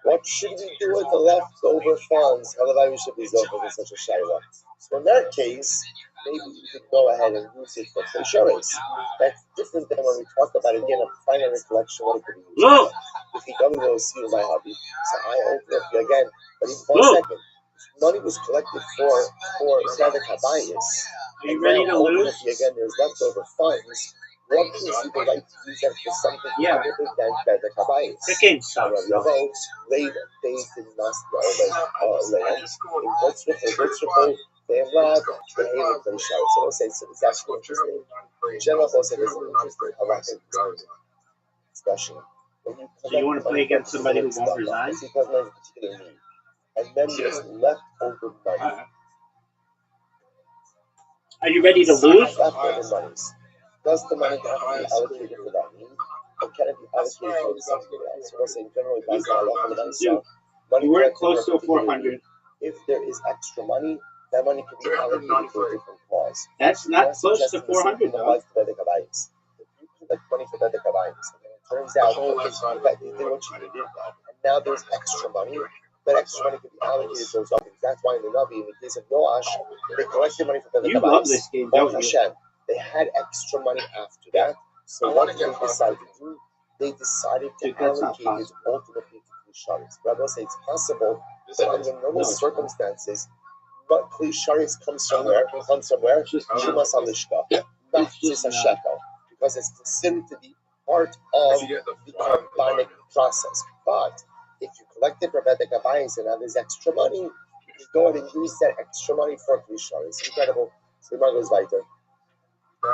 What should we do with the leftover funds? Halavai should be zofer in such a shayla. So in that case, maybe you could go ahead and use it for insurance. That's different than when we talk about again a primary collection. What it could be used for. If he doesn't go see my hobby, so I open up again. But even 1 second, money was collected for Tzaddik Habayis. Are you ready to lose? Again, there's leftover funds. What gives you the right to use that for something other than Tzaddik Habayis? Freaking sucks. Laid based in land. In Gotzrifel, they have love, they hate it, they shout. So we'll say it's actually interesting. General also is an interesting halachic discussion. So you want to play against somebody who won't resign? Because there's a particular need. And then there's leftover money. Are you ready to lose? Leftover monies. Does the money have to be allocated for that need? Or can it be allocated for something else? So we'll say generally, money you weren't close to 400. If there is extra money, that money can be allocated for a different cause. That's not close to 400, though. If you collect money for Bedek Habayis, and it turns out that you did what you did, and now there's extra money, that extra money can be allocated to those others. That's why in the Navi, in the case of Yoash, they collected money for Bedek Habayis. You love this game, don't you? They had extra money after that, so what did they decide to do? They decided to allocate it ultimately to Klisharis. Rabbi says it's possible that under normal circumstances, but Klisharis comes somewhere, Shumas Halishka, not just a shekel, because it's considered to be part of the carbonic process. But if you collect it for Bedek Habayis and now there's extra money, you can go ahead and use that extra money for Klisharis. Incredible. So the goes weiter. The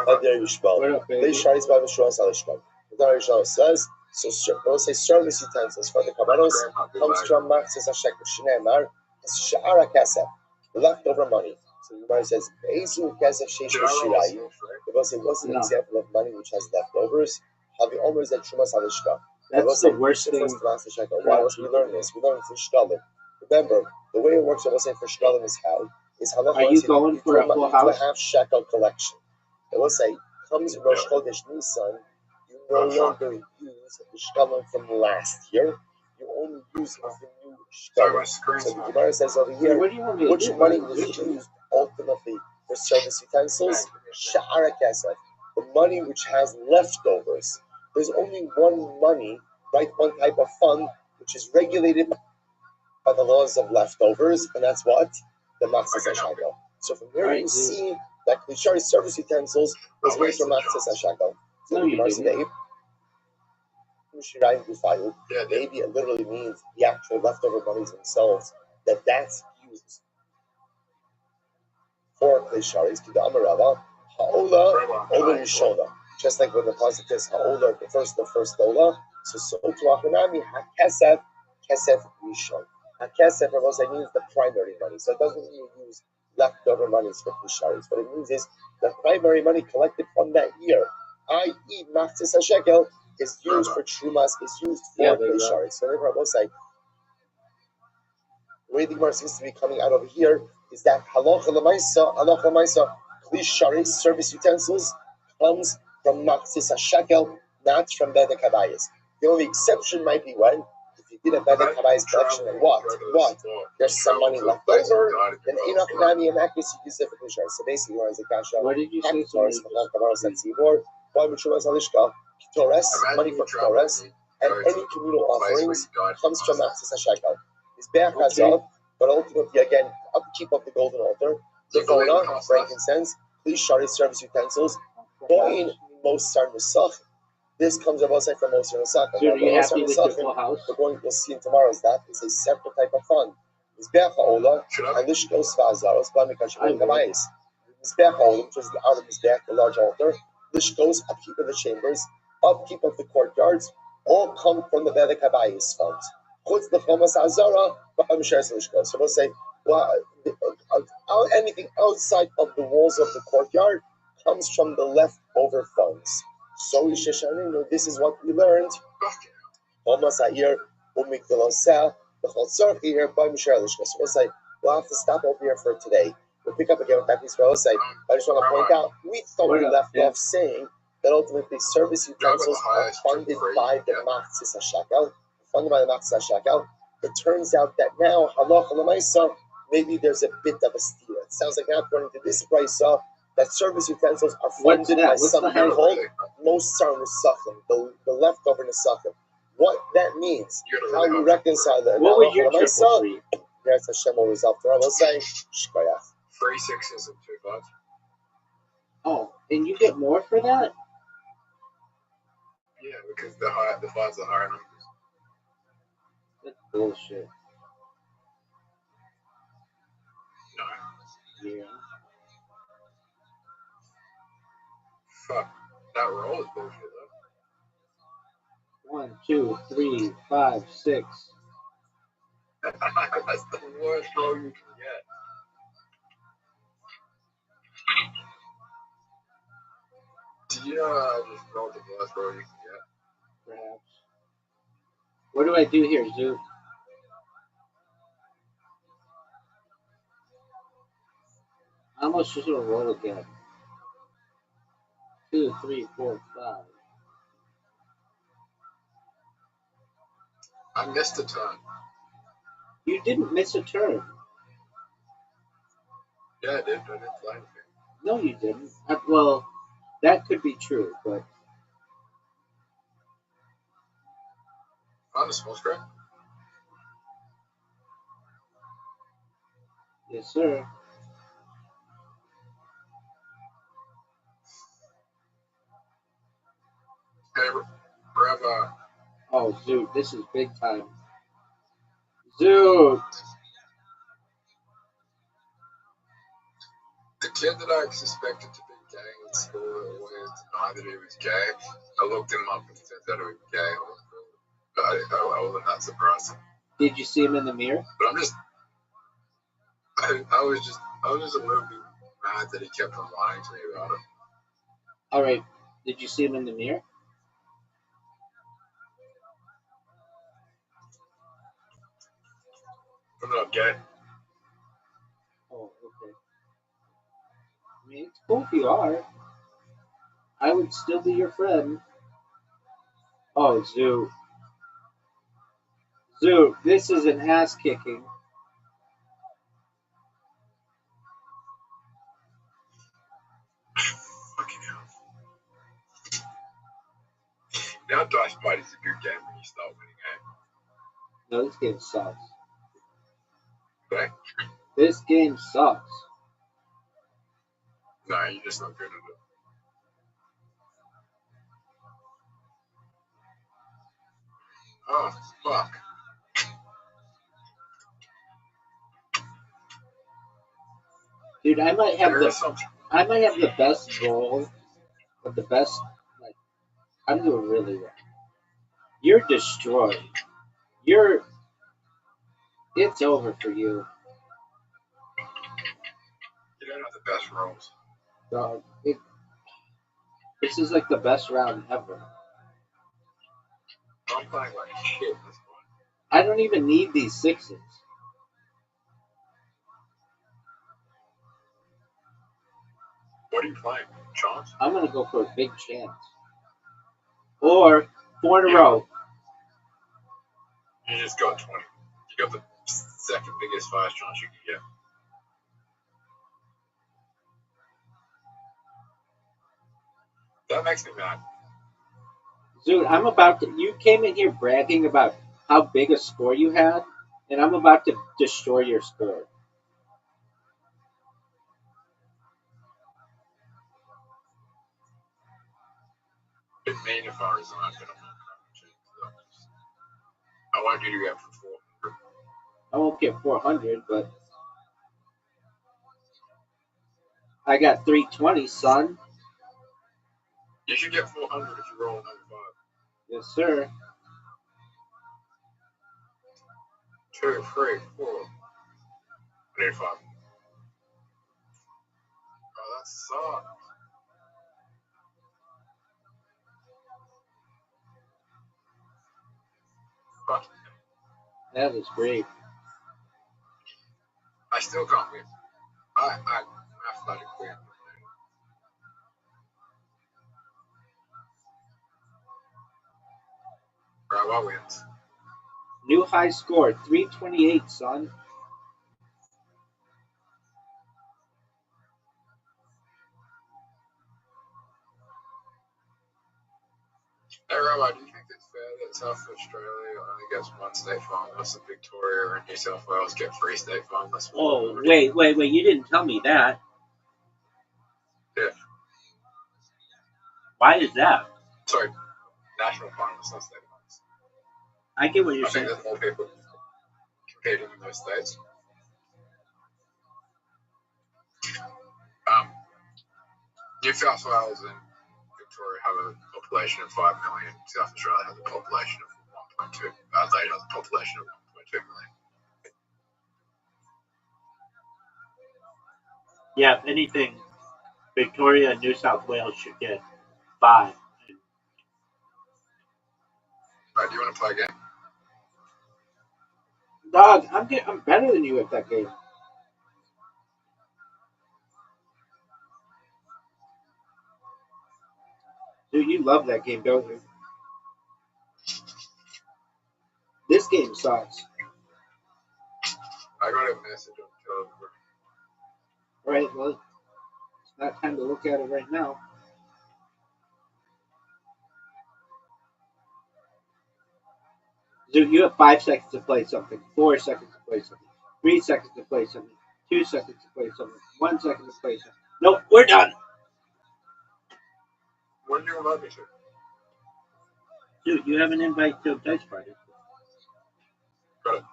Rishon says, so we'll say service utensils for the kabbalos comes from Matzis Hashekel Shneimar, Sha'ara Kesef, leftover money. So the Gemara says, Be'ezu Kesef Sheish B'Shirayim. Because it was an example of money which has leftovers. Havi Omer Zed Shumas Halishka. That's the worst thing. Why else we learn this? We learn it for Shkalim. Remember, the way it works, I will say for Shkalim is how? Are you going for a full house? Half shekel collection. I will say, comes Rosh Chodesh Nisan, you no longer use the shkalim from last year. You only use the new shkalim. So the Gemara says over here, which money was used ultimately for service utensils? Sha'ara Kesef, the money which has leftovers. There's only one money, right? One type of fund which is regulated by the laws of leftovers, and that's what? The Matzah Hashakel. So from here you see that Klisharis service utensils was made from Matzah Hashakel. So the Gemara says, Maybe it literally means the actual leftover monies themselves, that's used for Klisharis to the Amarava, Ha'ola, Ola Rishona. Just like when the pasuk says Ha'ola, the first Ola, so to Achanami, HaKesef, Kesef Rishon. HaKesef, Rabbi means the primary money. So it doesn't mean you use leftover monies for Klisharis. What it means is the primary money collected from that year, i.e., Machzis HaShekel, is used for Trumas, is used for Klisharis. So Rabbi say, the way the Gemara seems to be coming out over here is that halacha l'maisa, kli service utensils, comes from machzis hashekel, not from bedek habayis. The only exception might be when, if you did a bedek habayis collection and what? There's some money left over, then enoch nami in that case you use it for kli sharis. So basically, when I say kasha, what did you say? Torres, money for Torres, and any communal offerings comes from machzis hashekel. Is Be'ach Hazav, but ultimately, again, upkeep of the golden altar, Levona, frankincense, please shari service utensils, Bo'in, Mosar Nusach. This comes from Mosar Nusach. So are you happy with your full house? We'll see in tomorrow's that. It's a separate type of fund. Is Be'ach Ha'ola, Alishkos Va'azaros, Ba'mikashim Gabayis. Is Be'ach Ha'ola, which is the outer Mizbeach, the large altar, Lishkos, upkeep of the chambers, upkeep of the courtyards, all come from the Bedek Habayis funds. Chutz the Chomas Azara, so we'll say, well, anything outside of the walls of the courtyard comes from the leftover funds. So this is what we learned. Chomas Ha'ir, Umikdaloseh, the Chotzar here by Mishra Lishka. So we'll say, we'll have to stop over here for today. We'll pick up again with that piece. We'll say, I just want to point out, we thought we left off saying that ultimately service utensils are funded by the Machzis HaShekel. It turns out that now, halacha l'maisa, maybe there's a bit of a steer. It sounds like now, according to this brisa, that service utensils are funded by something called mosar nesachim, the leftover nesachim. What that means, how we reconcile that. What was your triple three? Yes, Hashem will resolve tomorrow. We'll say, shkoyach. 3 6s and 2 5s. Oh, and you get more for that? Yeah, because the 5s are higher numbers. That's bullshit. No. Yeah. Fuck. That roll is bullshit though. 1, 2, 3, 5, 6. That's the worst roll you can get. Do you know I just rolled the worst roll you can get? Perhaps. What do I do here, Zoo? How much just gonna roll again? 2, 3, 4, 5. I missed a turn. You didn't miss a turn. Yeah, I did. I didn't fly anything. No, you didn't. Well, that could be true, but On the small screen? yes, sir. Hey, Rev, Oh, Zoot, this is big time. Zoot! the kid that I suspected to be gay in school that wanted to deny that he was gay, I looked him up and it turns out he was gay. But I wasn't that surprised. Did you see him in the mirror? But I was just a little bit mad that he kept on lying to me about it. All right. Did you see him in the mirror? I'm not gay. Oh, okay. I mean, it's cool if you are. I would still be your friend. Oh, Zoot. Zoot, this is an ass kicking. Fucking hell. Now Dice Fight is a good game when you start winning game. No, this game sucks. Okay? This game sucks. No, you're just not good at it. Oh, fuck. Dude, I might have the best role of the best. Like, I'm doing really well. You're destroyed. It's over for you, You don't have the best rolls. dog. This is like the best round ever. I'm playing like shit this one. I don't even need these sixes. What are you playing? Chance? I'm gonna go for a big chance. Or 4 in a row. You just got 20. You got the second biggest fast chance you can get. That makes me mad. Dude, you came in here bragging about how big a score you had, and I'm about to destroy your score. It'd mean if I resigned, but I'm not going to. I want you to get for 400. I won't get 400, but I got 320, son. You should get 400 if you roll another 5. Yes, sir. 2, 3, 4. I need 5. Oh, that sucks. Fuck. That was great. I still can't win. I'm athletically. Right, what wins? New high score, 328, son. Hey, Rabbi, do you think it's fair that South Australia only gets one state finalist and Victoria and New South Wales get 3 state finalists? Oh, wait. You didn't tell me that. Yeah. Why is that? Sorry, national finalists, not state finalists. I get what you're saying. I think there's more people competing in those states. New South Wales and Victoria have a population of 5 million. South Australia has a population of 1.2. Adelaide has a population of 1.2 million. Yeah, if anything, Victoria and New South Wales should get 5. Right, do you want to play a game? Dog, I'm better than you at that game. Dude, you love that game, don't you? This game sucks. I got a message on Telegram. Right, well, it's not time to look at it right now. Dude, you have 5 seconds to play something, 4 seconds to play something, 3 seconds to play something, 2 seconds to play something, 1 second to play something. Nope, we're done. What did you invite me to? Dude, you have an invite to a dice party. Got it.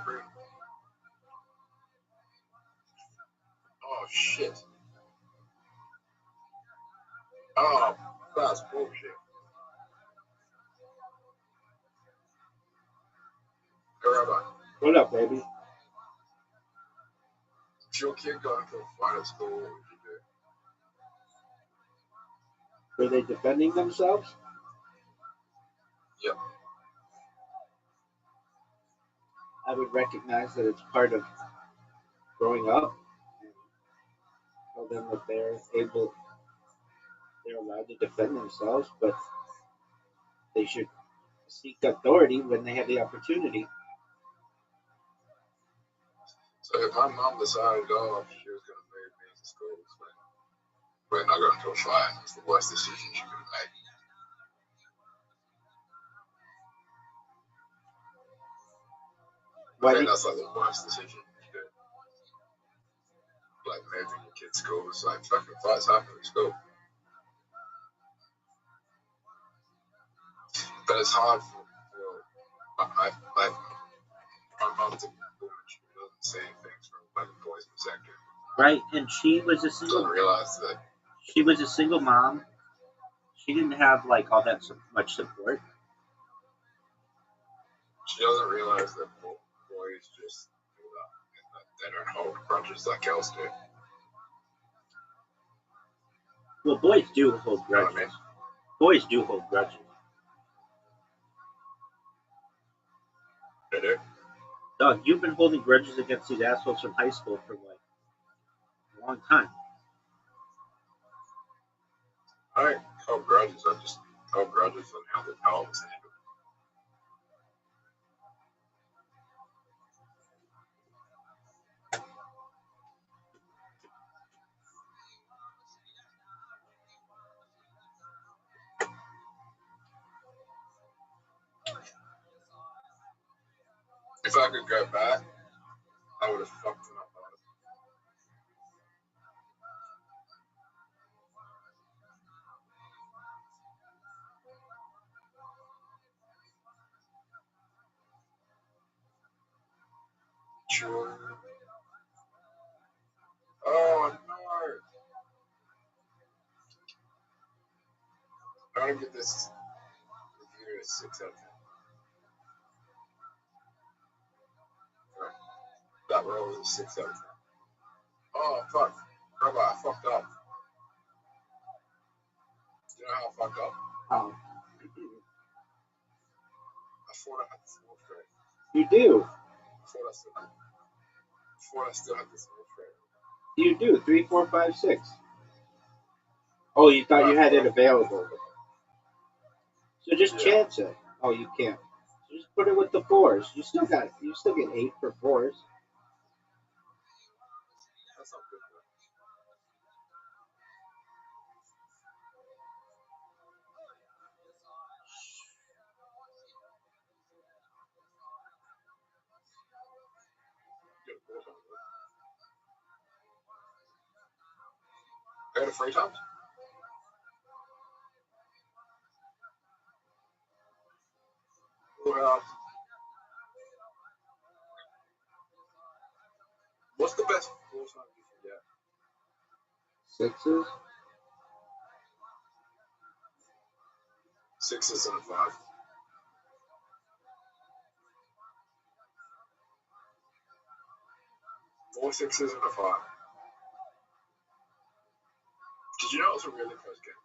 Free. Oh, shit. Oh, that's bullshit. Hey, Rabbi, What up, baby? if your kid got into a fight at school, what would you do? Were they defending themselves? Yep. I would recognize that it's part of growing up. Tell them that they're allowed to defend themselves, but they should seek authority when they have the opportunity. So if my mom decided, she was going to move me to school when I got into a fight, it's the worst decision she could have made. I think that's like the worst decision you could do. Like moving your kids' schools, like fucking fights happen at school. But it's hard for my mom to doesn't say things from like the boys' perspective. Right, and she was a single. Doesn't realize that she was a single mom. She didn't have like all that much support. She doesn't realize that boys just do that. They don't hold grudges like girls do. Well, boys do hold grudges. You know what I mean? Boys do hold grudges. They do. Dog, you've been holding grudges against these assholes from high school for like a long time. I don't hold grudges. I just hold grudges on how I was handled. If I could go back, I would have fucked it up. Sure. Oh no! I'm gonna give this review a 6 out of 10. That roll was a 6 out of 10. Oh fuck! Rabbi, I fucked up. Do you know how I fucked up? Oh. I thought I had the small straight. You do. I thought I still had the small straight. You do. 3, 4, 5, 6. Oh, you thought you had it available. So just chance it. Oh, you can't. So just put it with the 4s. You still get 8 for 4s. That's not good. I got it 3 times. What's the best 4 times you can get? 6s. 6s and a 5. 4 6s and a 5. Did you know it was a really close game?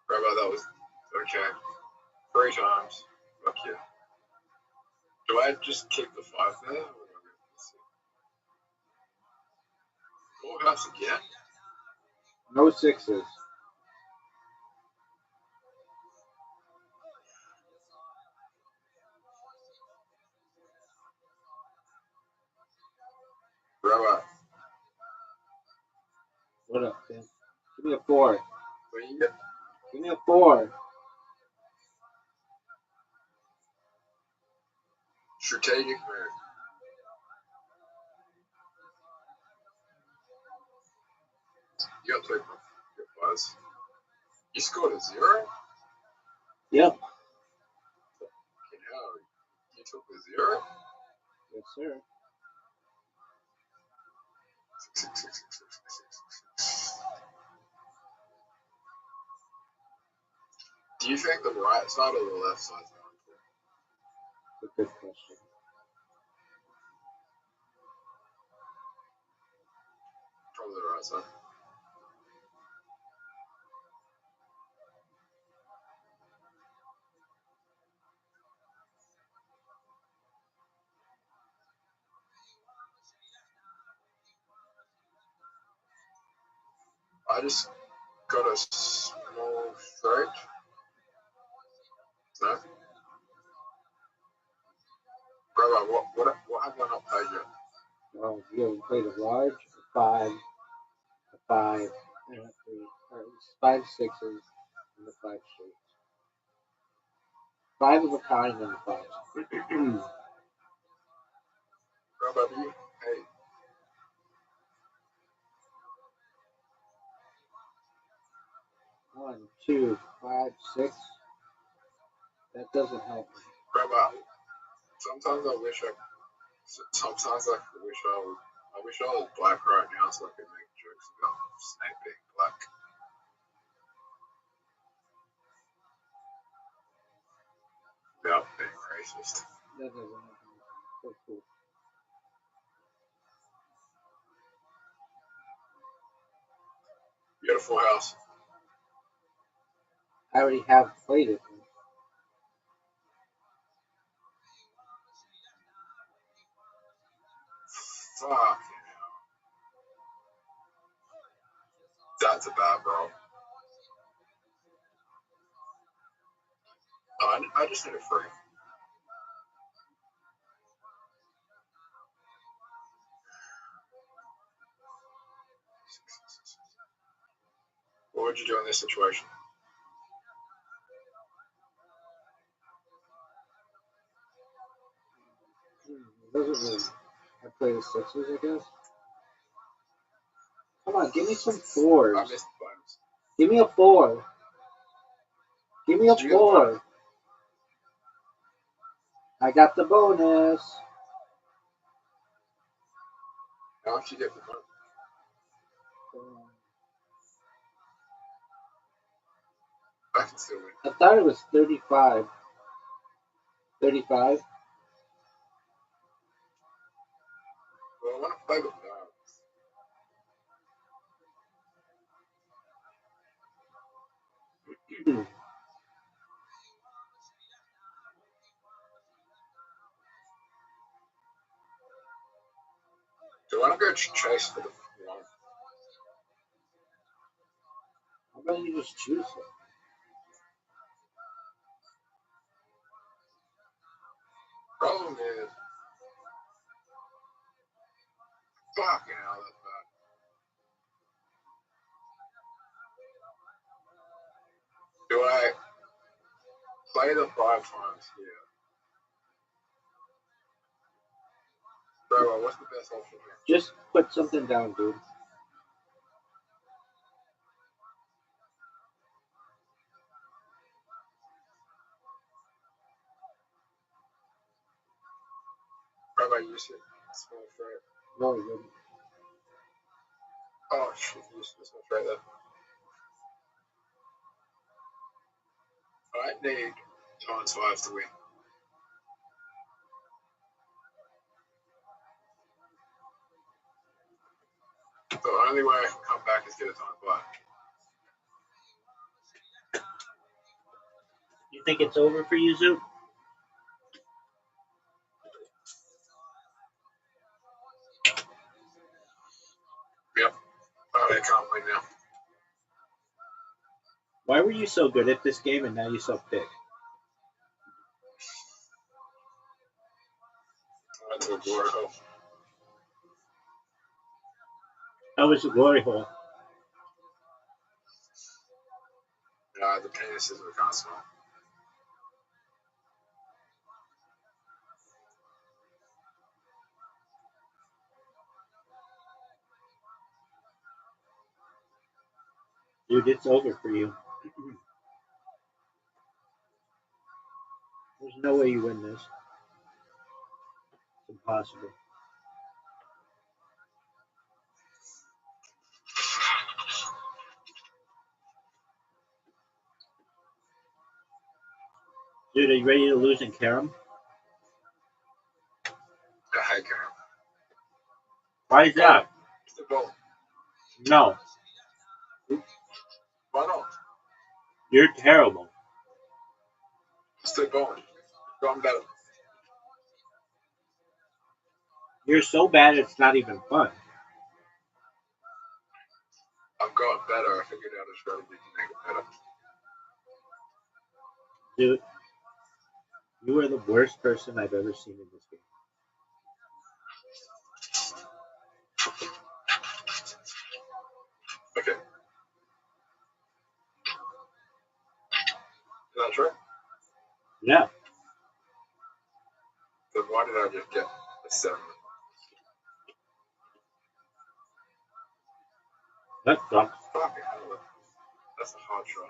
Rabbi, that was okay. 3 times. Fuck yeah. Do I just keep the 5 there? Full house again? No 6s. Rabbi. What up, Tim? Give me a 4. What do you get? Give me a 4. Strategic move. You got 2 5s. You scored a 0? Yep. You took the 0? Yes, sir. 6, 6, 6, 6, 6, 6, 6. Do you think the right side or the left side is more important? That's a good question. Probably the right side. I just got a small straight. No? Rabbi, what have I not played yet? Oh, you haven't played a large, a 5, and a 3, or 5 6s, and the 5 straight. 5 of a kind and the 5. Hey. 1, 2, 5, 6. That doesn't help me. Rabbi, sometimes I wish I was black right now so I could make jokes about Snape being black. Without being racist. That doesn't help me. So cool. Beautiful house. I already have played it. Fuck. That's a bad bro. I just need a free. What would you do in this situation? It doesn't really. I play the 6s, I guess. Come on, give me some 4s. I missed the bonus. Give me a 4. Give me a 4. I got the bonus. How much you get the bonus? I can still win. I thought it was 35. 35? Well, I want to play with Hmm. Do I want to go chase for the one? How about you just choose it? Problem is, fucking hell, that's bad. Do I play the 5 times here? Bro, what's the best option here? Just put something down, dude. Rabbi, you said small threat. No, you wouldn't. Oh, shit, you said small threat there. I need times 5 to win. The only way I can come back is get a time 5. You think it's over for you, Zoop? Yep. Oh, they can't win now. Why were you so good at this game and now you suck dick? I went to a glory hole. That was a glory hole. The penises were kind of small. Dude, it's over for you. There's no way you win this. It's impossible. Dude, are you ready to lose in Karam? I hate Karen. Why is that? It's the ball. No, Why not? you're terrible. It's the ball. I'm better. You're so bad it's not even fun. I've gotten better. I figured out a strategy to make it better. Dude, you are the worst person I've ever seen in this game. Okay. Yeah. Then why did I just get a 7? That sucks. Fucking hell. That's a hard shot.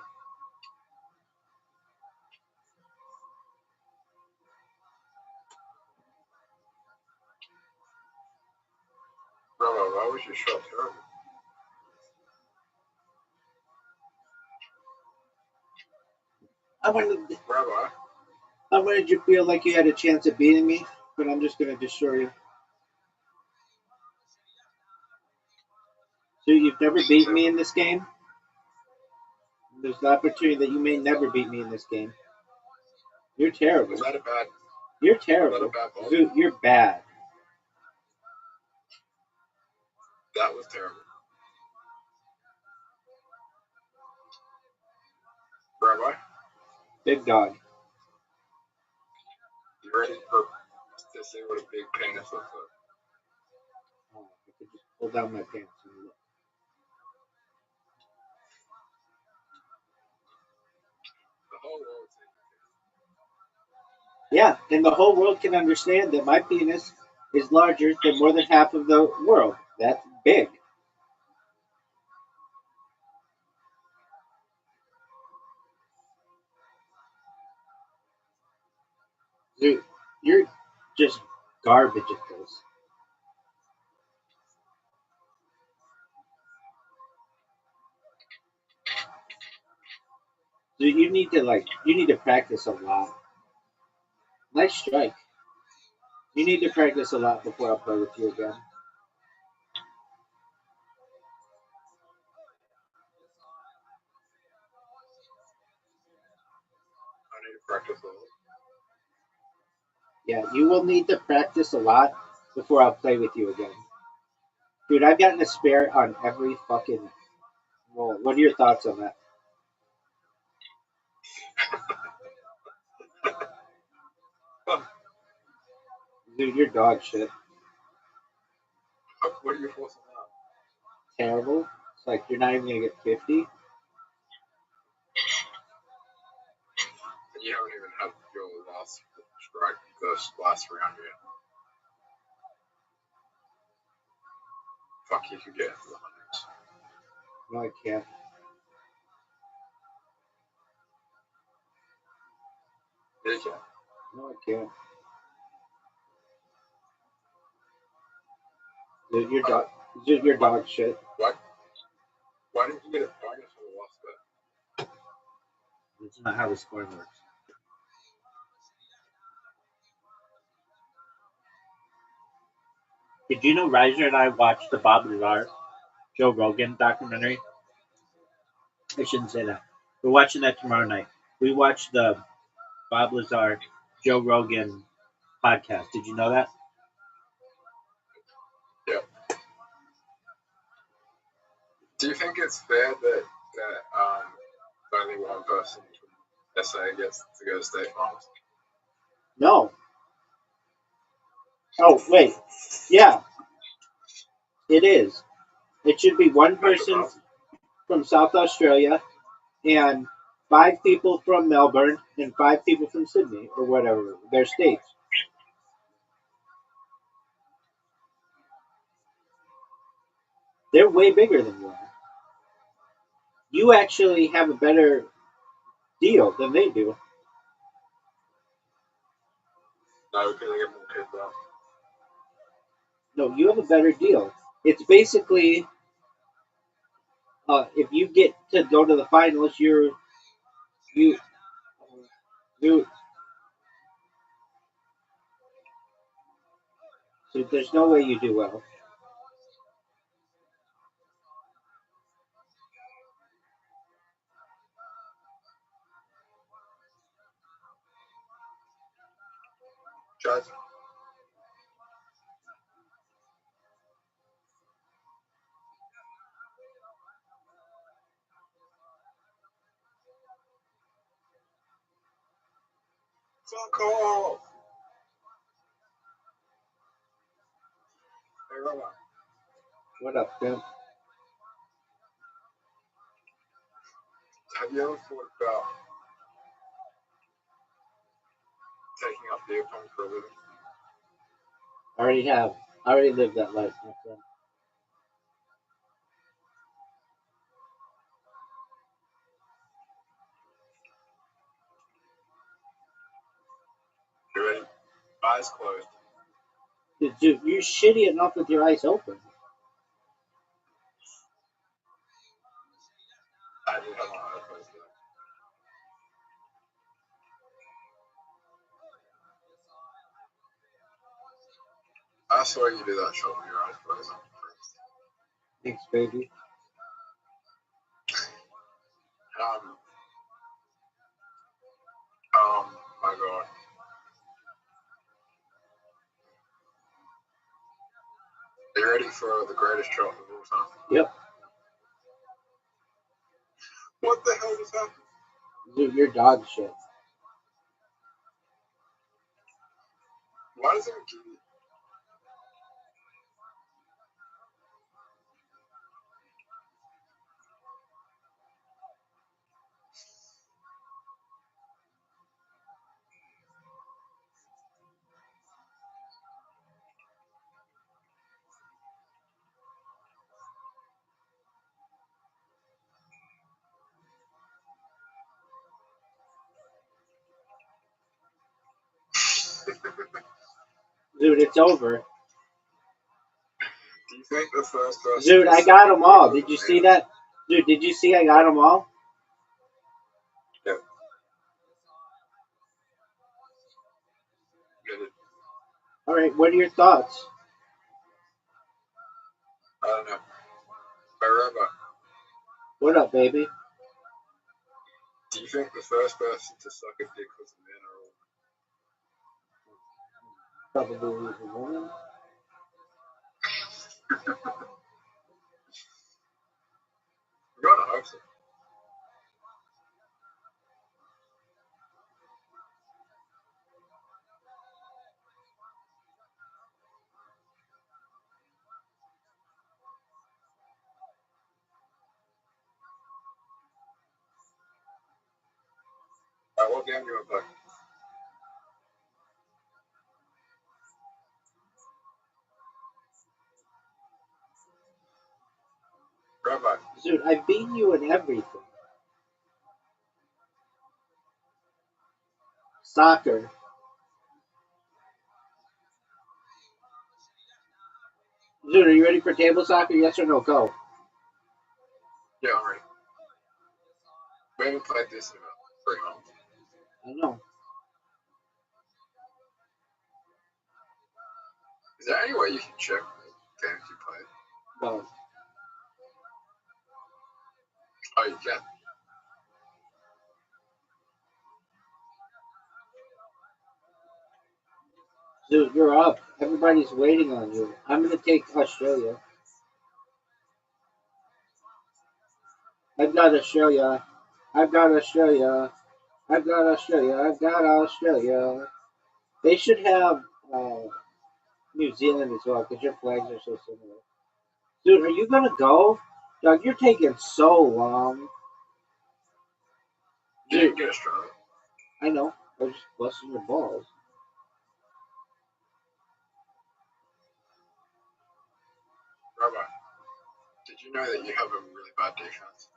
Bravo, why was your shot terrible? I wanted you to feel like you had a chance at beating me, but I'm just going to destroy you. So you've never beaten me in this game? There's the opportunity that you may never beat me in this game. You're terrible. Was that a bad? You're terrible. Zoot, you're bad. That was terrible. Rabbi? Big dog. You ready to see what a big penis looks like? Oh, I could just pull down my pants and look. The whole world's Yeah, and the whole world can understand that my penis is larger than more than half of the world. That's big. Dude, you're just garbage at this. Dude, you need to practice a lot. Nice strike. You need to practice a lot before I play with you again. I need to practice a little. Yeah, you will need to practice a lot before I'll play with you again. Dude, I've gotten a spare on every fucking roll. What are your thoughts on that? Dude, you're dog shit. What are you forcing out? Terrible. It's like you're not even gonna get 50. And you haven't even had your last strike, last round yet. Fuck, you could get into the hundreds. No, I can't. Yeah, you can. No, I can't. Dude, you're dog shit. What? Why didn't you get a bonus for the last bet? That's not how the scoring works. Did you know Riser and I watched the Bob Lazar Joe Rogan documentary? I shouldn't say that. We're watching that tomorrow night. We watched the Bob Lazar Joe Rogan podcast. Did you know that? Yeah. Do you think it's fair that only one person from SA gets to go to state finals? No. Oh, wait. Yeah, it is. It should be one person from South Australia and 5 people from Melbourne and 5 people from Sydney or whatever, their states. They're way bigger than you are. You actually have a better deal than they do. No, because they get more kids out. No, you have a better deal. It's basically if you get to go to the finals, you you. So there's no way you do well. Judge. Fuck off! Hey, Roma, What up, Tim? have you ever thought about Taking up beer pong for a living. I already have. I already lived that life, my friend. You ready? Eyes closed. Dude, you're shitty enough with your eyes open. I didn't have my eyes closed. I saw you do that shot with your eyes closed. Thanks, baby. My God. Are you ready for the greatest shot of all time? Yep. What the hell just happened? Dude, you're dog shit. Why does it give you? Dude, it's over. Do you think the first person? Dude, I got them all. Did you see that? Dude, did you see I got them all? Yep. Get it. All right, what are your thoughts? I don't know. However, What up, baby? do you think the first person to suck a dick was a man or a woman? Probably a woman. I gotta hope so. Alright, what game do you want to play? Rabbi. Dude, I beat you in everything. Soccer. Dude, are you ready for table soccer? Yes or no? Go. Yeah, I'm ready. We haven't played this in about 3 months. I know. Is there any way you can check the games you played? No. Oh, you can. Dude, you're up. Everybody's waiting on you. I'm gonna take Australia. I've got Australia. I've got Australia. I've got Australia. I've got Australia. They should have New Zealand as well because your flags are so similar. Dude, are you gonna go? Doug, you're taking so long. You didn't get Australia. I know. I was just busting your balls. Rabbi, did you know that you have a really bad defense?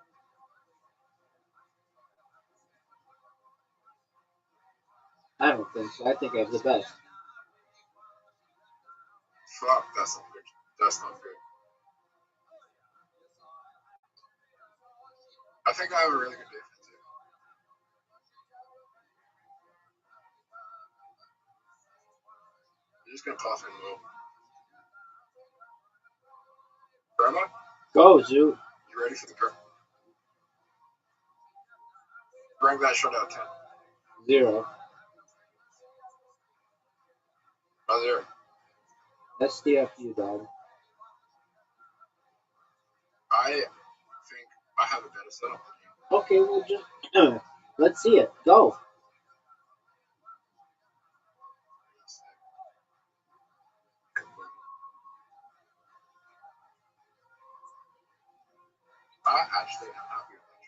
I don't think so. I think I have the best. Fuck, that's not good. That's not good. I think I have a really good defense here. You're just gonna pass me the ball. Rabbi, Go, Zoo. you ready for the grip? Bring that shot out 10. 0. Oh, 0. SDFU, dog. I think I have a better setup than you. Okay, well, just let's see it. Go. I actually am happy with that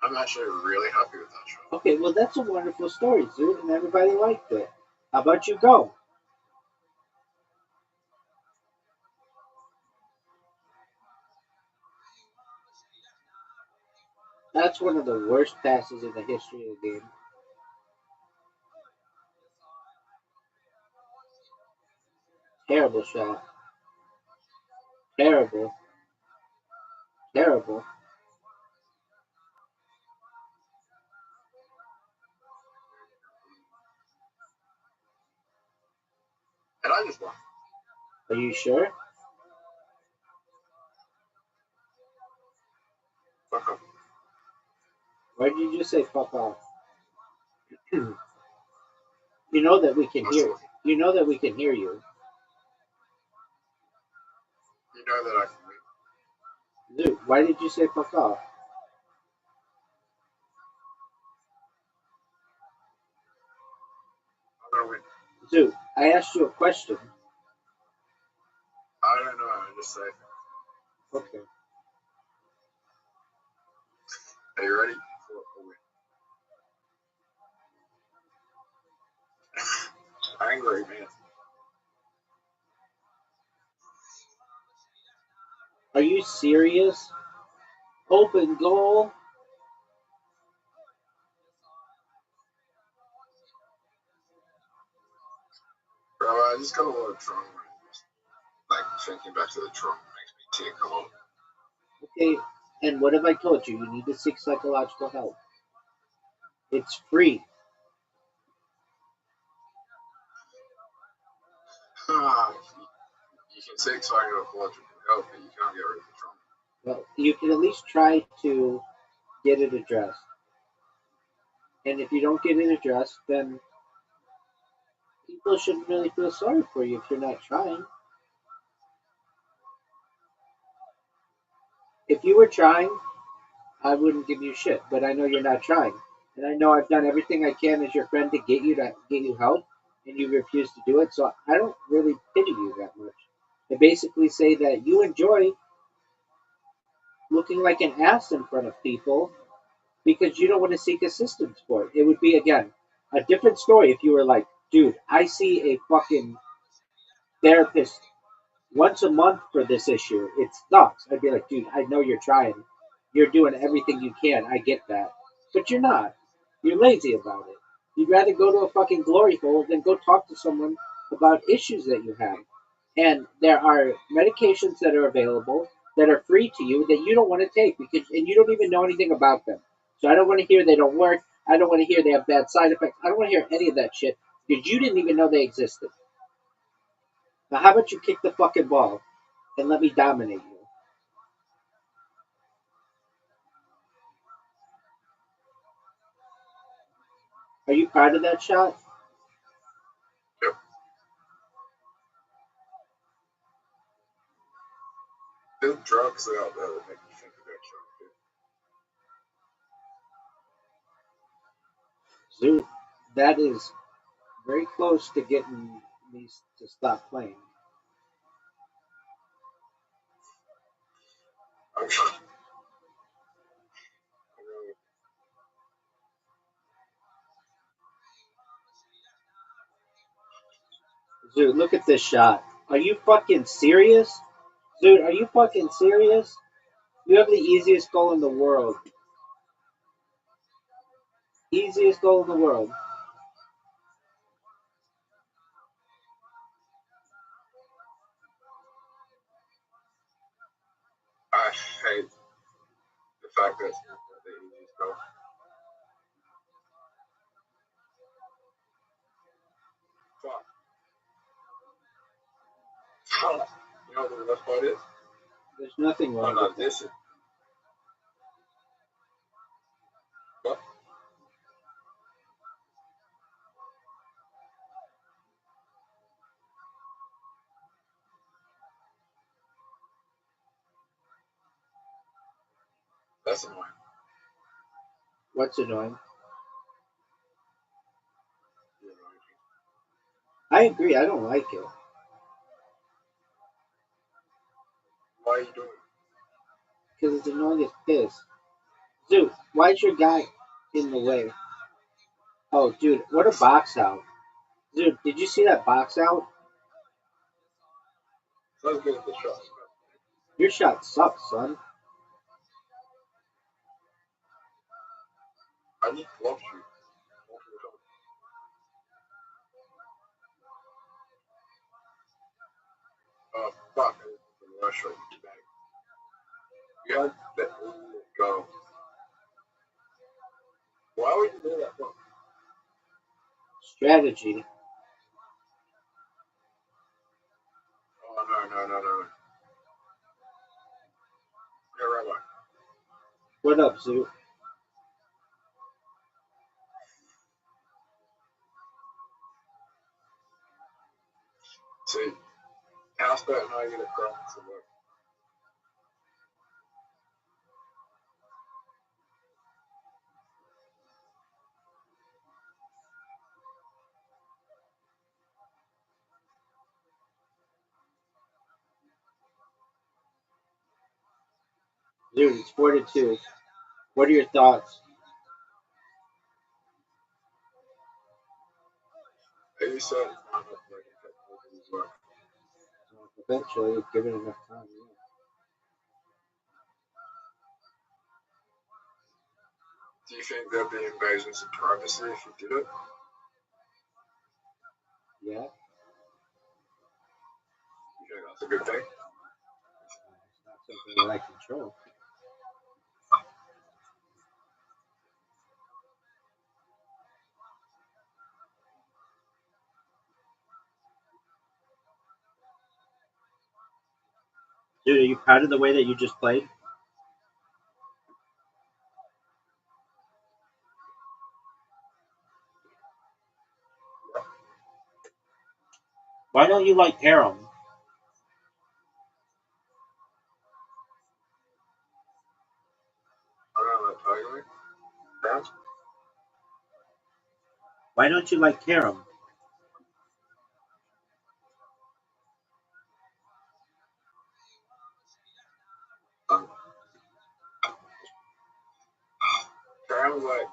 shot. I'm actually really happy with that show. Okay, well, that's a wonderful story, dude, and everybody liked it. How about you go? That's one of the worst passes in the history of the game. Terrible shot. Terrible. Terrible. And I just won. Are you sure? Fuck up. Why did you just say fuck off? You know that we can hear. You know that we can hear you. You know that I can win. Dude, why did you say fuck off? I'm gonna win. Dude, I asked you a question. I don't know. I just say. Okay. Are you ready for a win? Angry man. Are you serious? Open goal. Bro, I just got a lot of trauma. Like thinking back to the trauma makes me tick a lot. Okay, and what have I told you? You need to seek psychological help. It's free. You can seek psychological help, but you can't get rid of the trauma. Well, you can at least try to get it addressed. And if you don't get it addressed, then people shouldn't really feel sorry for you if you're not trying. If you were trying, I wouldn't give you shit, but I know you're not trying. And I know I've done everything I can as your friend to get you help, and you refuse to do it. So I don't really pity you that much. I basically say that you enjoy looking like an ass in front of people because you don't want to seek assistance for it. It would be again a different story if you were like, dude, I see a fucking therapist once a month for this issue. It sucks. I'd be like, dude, I know you're trying. You're doing everything you can. I get that. But you're not. You're lazy about it. You'd rather go to a fucking glory hole than go talk to someone about issues that you have. And there are medications that are available that are free to you that you don't want to take because and you don't even know anything about them. So I don't want to hear they don't work. I don't want to hear they have bad side effects. I don't want to hear any of that shit because you didn't even know they existed. Now, how about you kick the fucking ball and let me dominate you? Are you proud of that shot? Yep. There's drugs out there that make you think about something. Dude, that is very close to getting me to stop playing. Okay. Dude, look at this shot. Are you fucking serious? Dude, are you fucking serious? You have the easiest goal in the world. Easiest goal in the world. I hate the fact that it's not the easiest goal. Fuck. Fuck. You know what the best part is? There's nothing Oh, wrong no, with that. this is. What? That's annoying. What's annoying? You're annoying. I agree, I don't like it. Why are you doing it? Because it's annoying as piss. Dude, why's your guy in the way? Oh, dude, what a box out. Dude, did you see that box out? Let's get the shot. Your shot sucks, son. I need glove shoot. Fuck. Rush right back. Yeah, that go. Why would you do that? Strategy. Oh, no. Yeah, Rabbi. What up, Zoo? See, ask that and I get a cross. Dude, it's 4-2. What are your thoughts? You said it's not enough for you as well. Eventually, give it enough time. Do you think there'd be invasions of privacy if you did it? Yeah. You think that's a good thing? It's not something that I control. Dude, are you proud of the way that you just played? Why don't you like harem? I don't know, Tiger. Browns? Why don't you like harem? Browns like,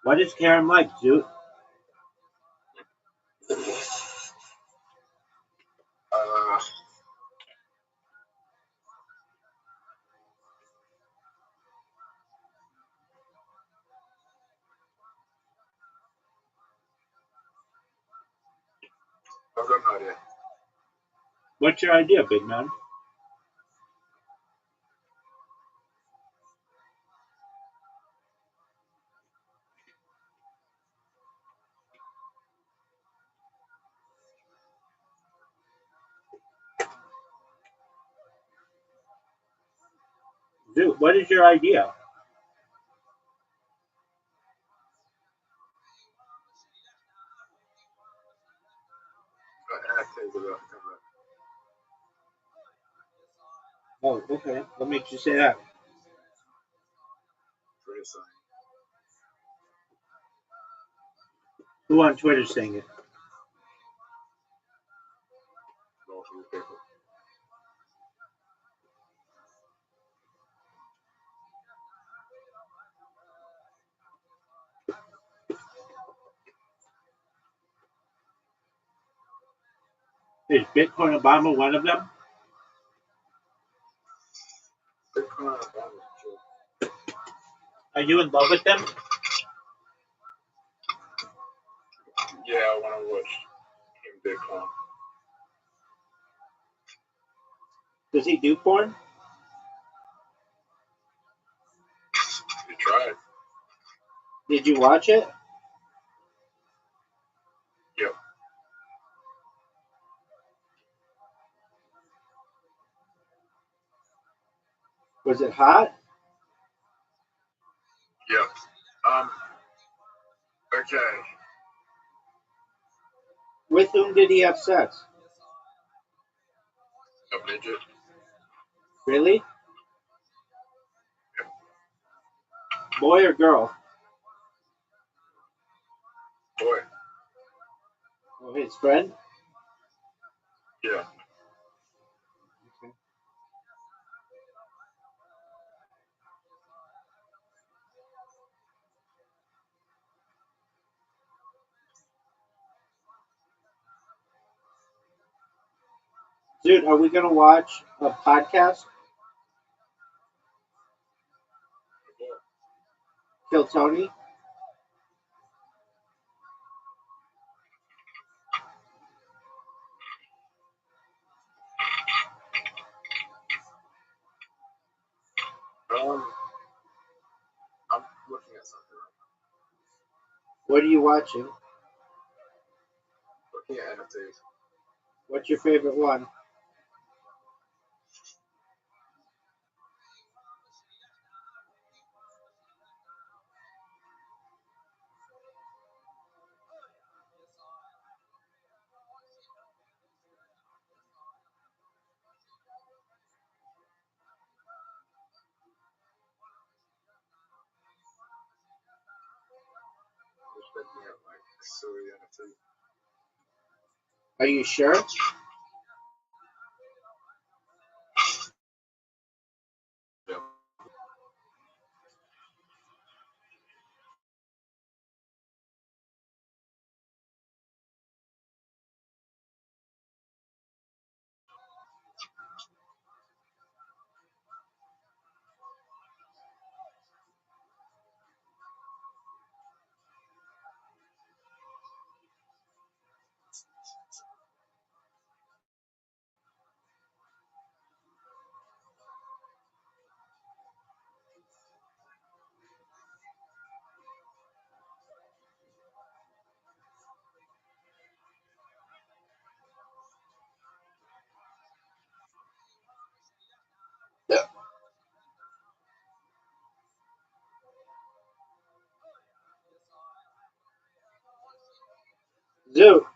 What is harem like, dude? uh, I've got no idea. What's your idea, big man? Dude, what is your idea? I think about Oh, okay. What makes you say that? pretty sign. Who on Twitter saying it? Multiple people. Is Bitcoin Obama one of them? Bitcoin, Obama, Are you in love with them? yeah, I want to watch him Bitcoin. Does he do porn? He tried. Did you watch it? Yep. Was it hot? Yep. Okay. With whom did he have sex? A midget. Really? Boy or girl? Boy. Oh, his friend? Yeah. Okay. Dude, are we going to watch a podcast? Kill Tony? I'm looking at something right What are you watching? now. Looking at NFTs. What's your favorite one? Just looking at like silly NFTs. Are you sure? Yeah. Zoo,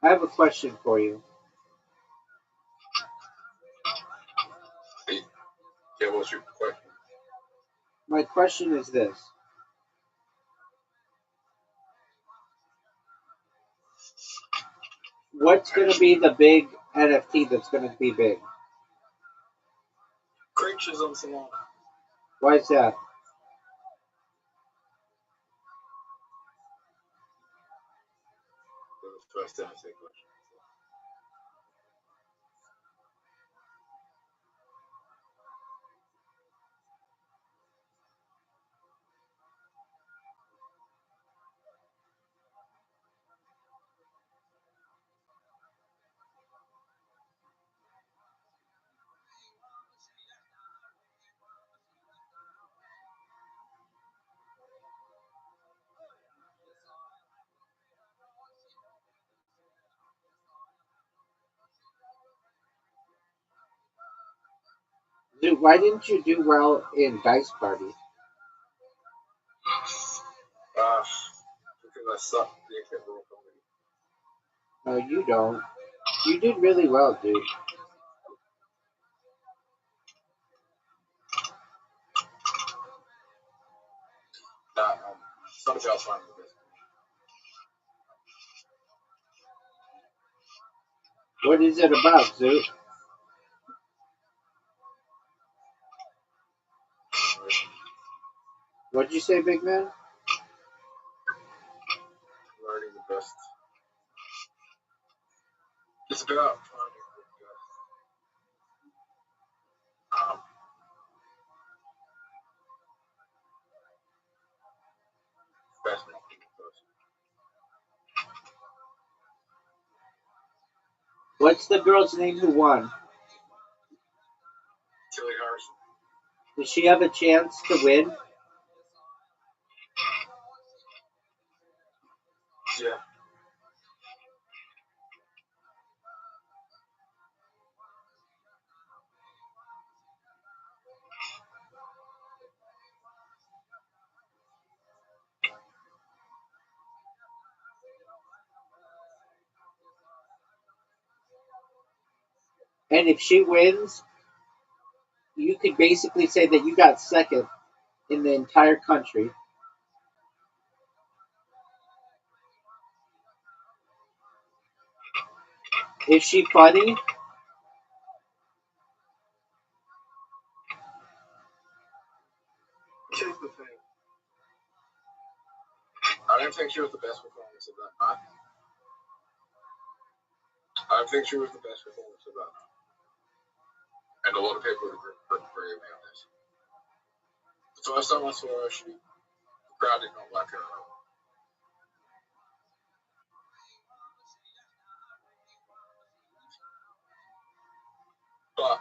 I have a question for you. Yeah, what's your question? My question is this. What's going to be the big NFT that's going to be big? Creatures on Salon. Why is that? The first NFT question. Zoo, why didn't you do well in Dice Party? Because I suck the raw comedy. No, you don't. You did really well, dude. Something else fine with this. What is it about, Zoo? What'd you say, big man? Learning the best. It's about finding the best person. What's the girl's name who won? Tilly Harrison. Does she have a chance to win? Yeah. And if she wins, you could basically say that you got second in the entire country. Is she funny? Here's the thing. I don't think she was the best performance of that night. I don't think she was the best performance of that night. And a lot of people would agree with me on this. The first time I saw her, the crowd did not like her at all. But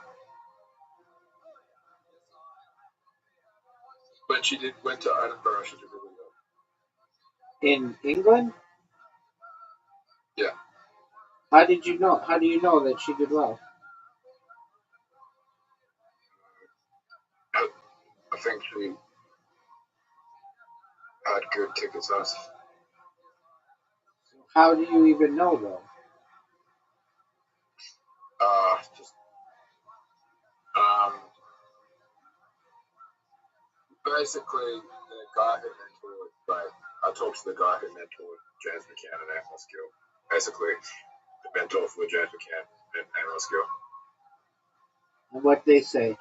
when she went to Edinburgh, she did really well. In England? Yeah. How did you know? How do you know that she did well? I think she had good ticket sales. How do you even know though? Basically, the guy who mentored, like, I talked to the guy who mentored James McCann and Ant Skill. Basically, the mentor for James McCann and Ant Skill. And what they say?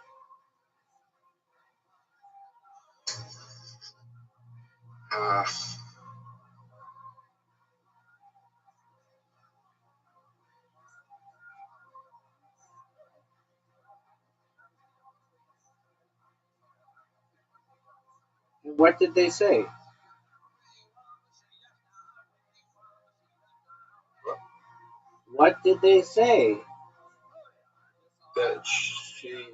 And what did they say? What did they say? That she is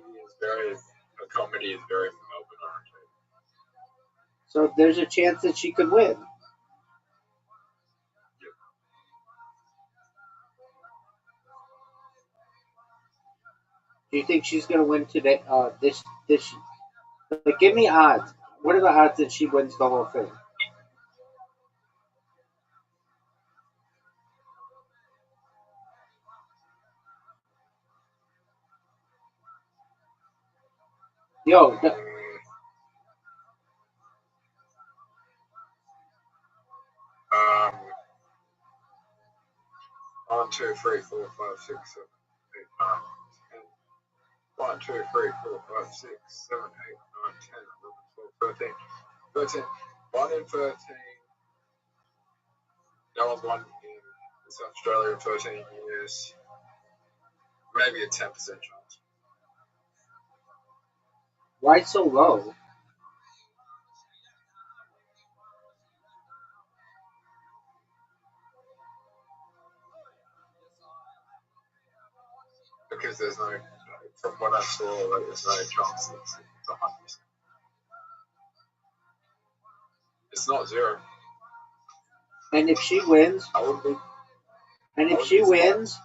her comedy is very Melbourne oriented. So there's a chance that she could win. Yep. Do you think she's gonna win today? This. Like, give me odds. What are the odds that she wins the whole thing? Yo, the, 1, 2, 3, 4, 5, 6, 7, 8, 9, 10. 1, 2, 3, 4, 5, 6, 7, 8, 9, 10, 11, 12, 13. 1 in 13. No one's won in South Australia in 13 years. Maybe a 10% chance. why so low? Because there's no, from what I saw, like, there's no chance it's 100%. It's not zero. And if she wins, I wouldn't be. and if she wins,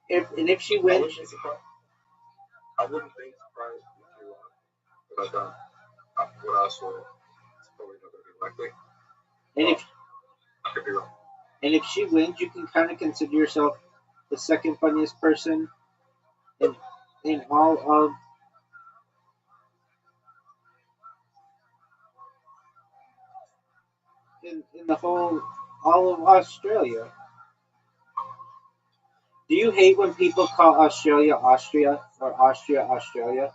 if she I wins, wouldn't be surprised. I wouldn't be surprised if you won. But I don't. What I saw, it's probably not going to be likely. and if I could be wrong. and if she wins, you can kind of consider yourself the second funniest person in all of in the whole all of Australia. Do you hate when people call Australia Austria or Austria Australia?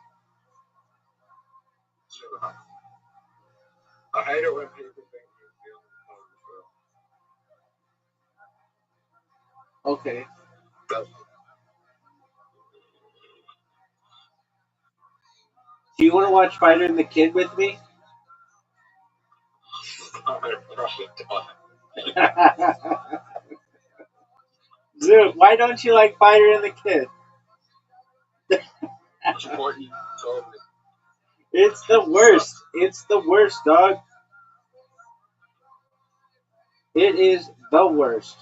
I hate it when people think New Zealand is part of Okay. Australia. Do you want to watch Fighter and the Kid with me? Dude, why don't you like Fighter and the Kid? What you told me. It's the worst. It's the worst, dog. It is the worst.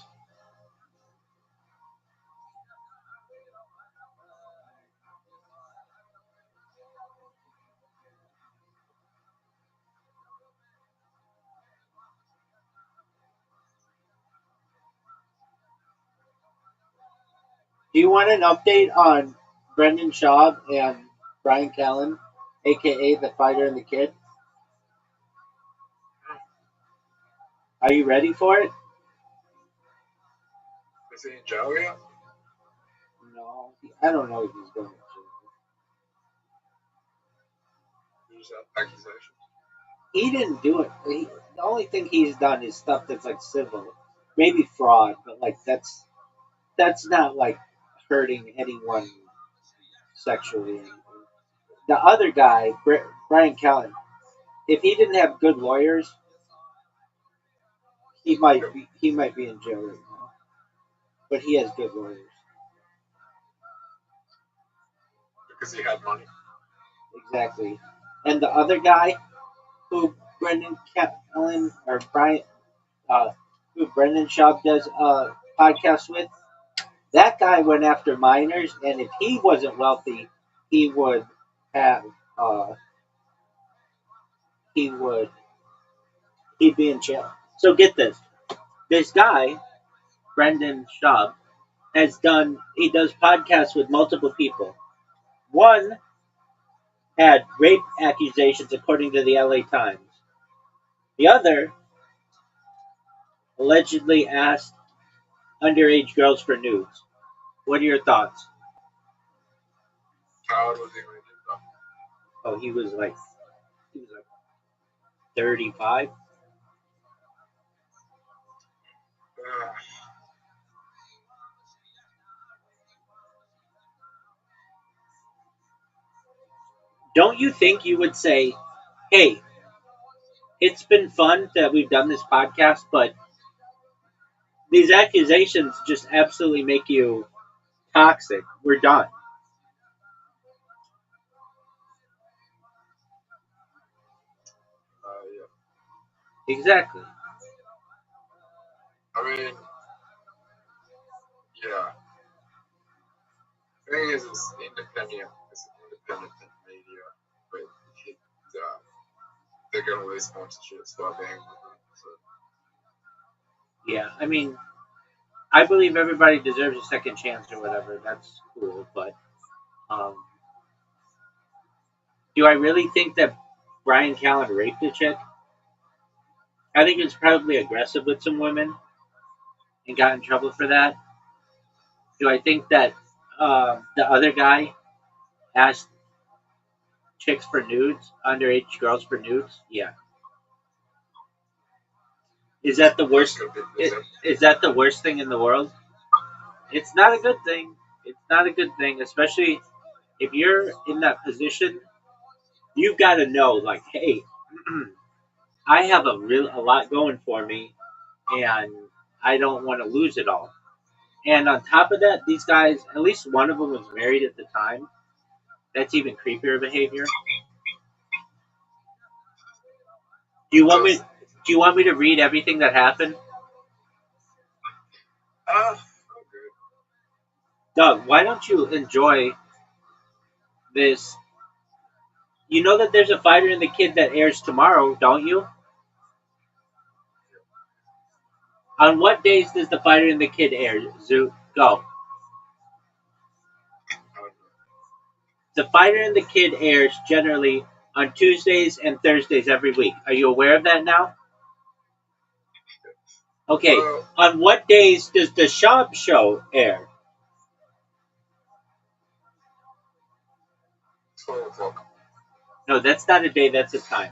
Do you want an update on Brendan Schaub and Brian Callen, aka the Fighter and the Kid. Are you ready for it? Is he in jail yet? No, I don't know if he's going to jail. There's accusations. He didn't do it. The only thing he's done is stuff that's like civil, maybe fraud, but like that's not like hurting anyone sexually. The other guy, Brian Callen, if he didn't have good lawyers, he might be in jail right now. But he has good lawyers. Because he had money. Exactly. And the other guy, who Brendan Callen or Brian, who Brendan Schaub does a podcast with, that guy went after minors, and if he wasn't wealthy, he would have uh, he would he'd be in jail. So get this: this guy, Brendan Schaub, he does podcasts with multiple people. One had rape accusations, according to the LA Times. The other allegedly asked underage girls for nudes. What are your thoughts? How old was he when he did that? Oh, he was like 35. Don't you think you would say, "Hey, it's been fun that we've done this podcast, but these accusations just absolutely make you toxic. We're done." Yeah. Exactly. I mean, yeah. The thing is, it's independent. It's independent media, but they're gonna lose sponsorship, start being with them. So. Yeah, I mean, I believe everybody deserves a second chance or whatever. That's cool, but um, do I really think that Brian Callen raped a chick? I think he was probably aggressive with some women and got in trouble for that. Do I think that the other guy asked chicks for nudes, underage girls for nudes? Yeah. Is that the worst? Is that the worst thing in the world? It's not a good thing. It's not a good thing, especially if you're in that position. You've got to know, like, hey, I have a lot going for me, and I don't want to lose it all. And on top of that, these guys, at least one of them was married at the time. That's even creepier behavior. Do you want me? Do you want me to read everything that happened? Okay. Doug, why don't you enjoy this? You know that there's a Fighter and the Kid that airs tomorrow, don't you? On what days does the Fighter and the Kid air? Zoo, go. The Fighter and the Kid airs generally on Tuesdays and Thursdays every week. Are you aware of that now? Okay. On what days does the Schaub Show air? 12 o'clock. No, that's not a day, that's a time.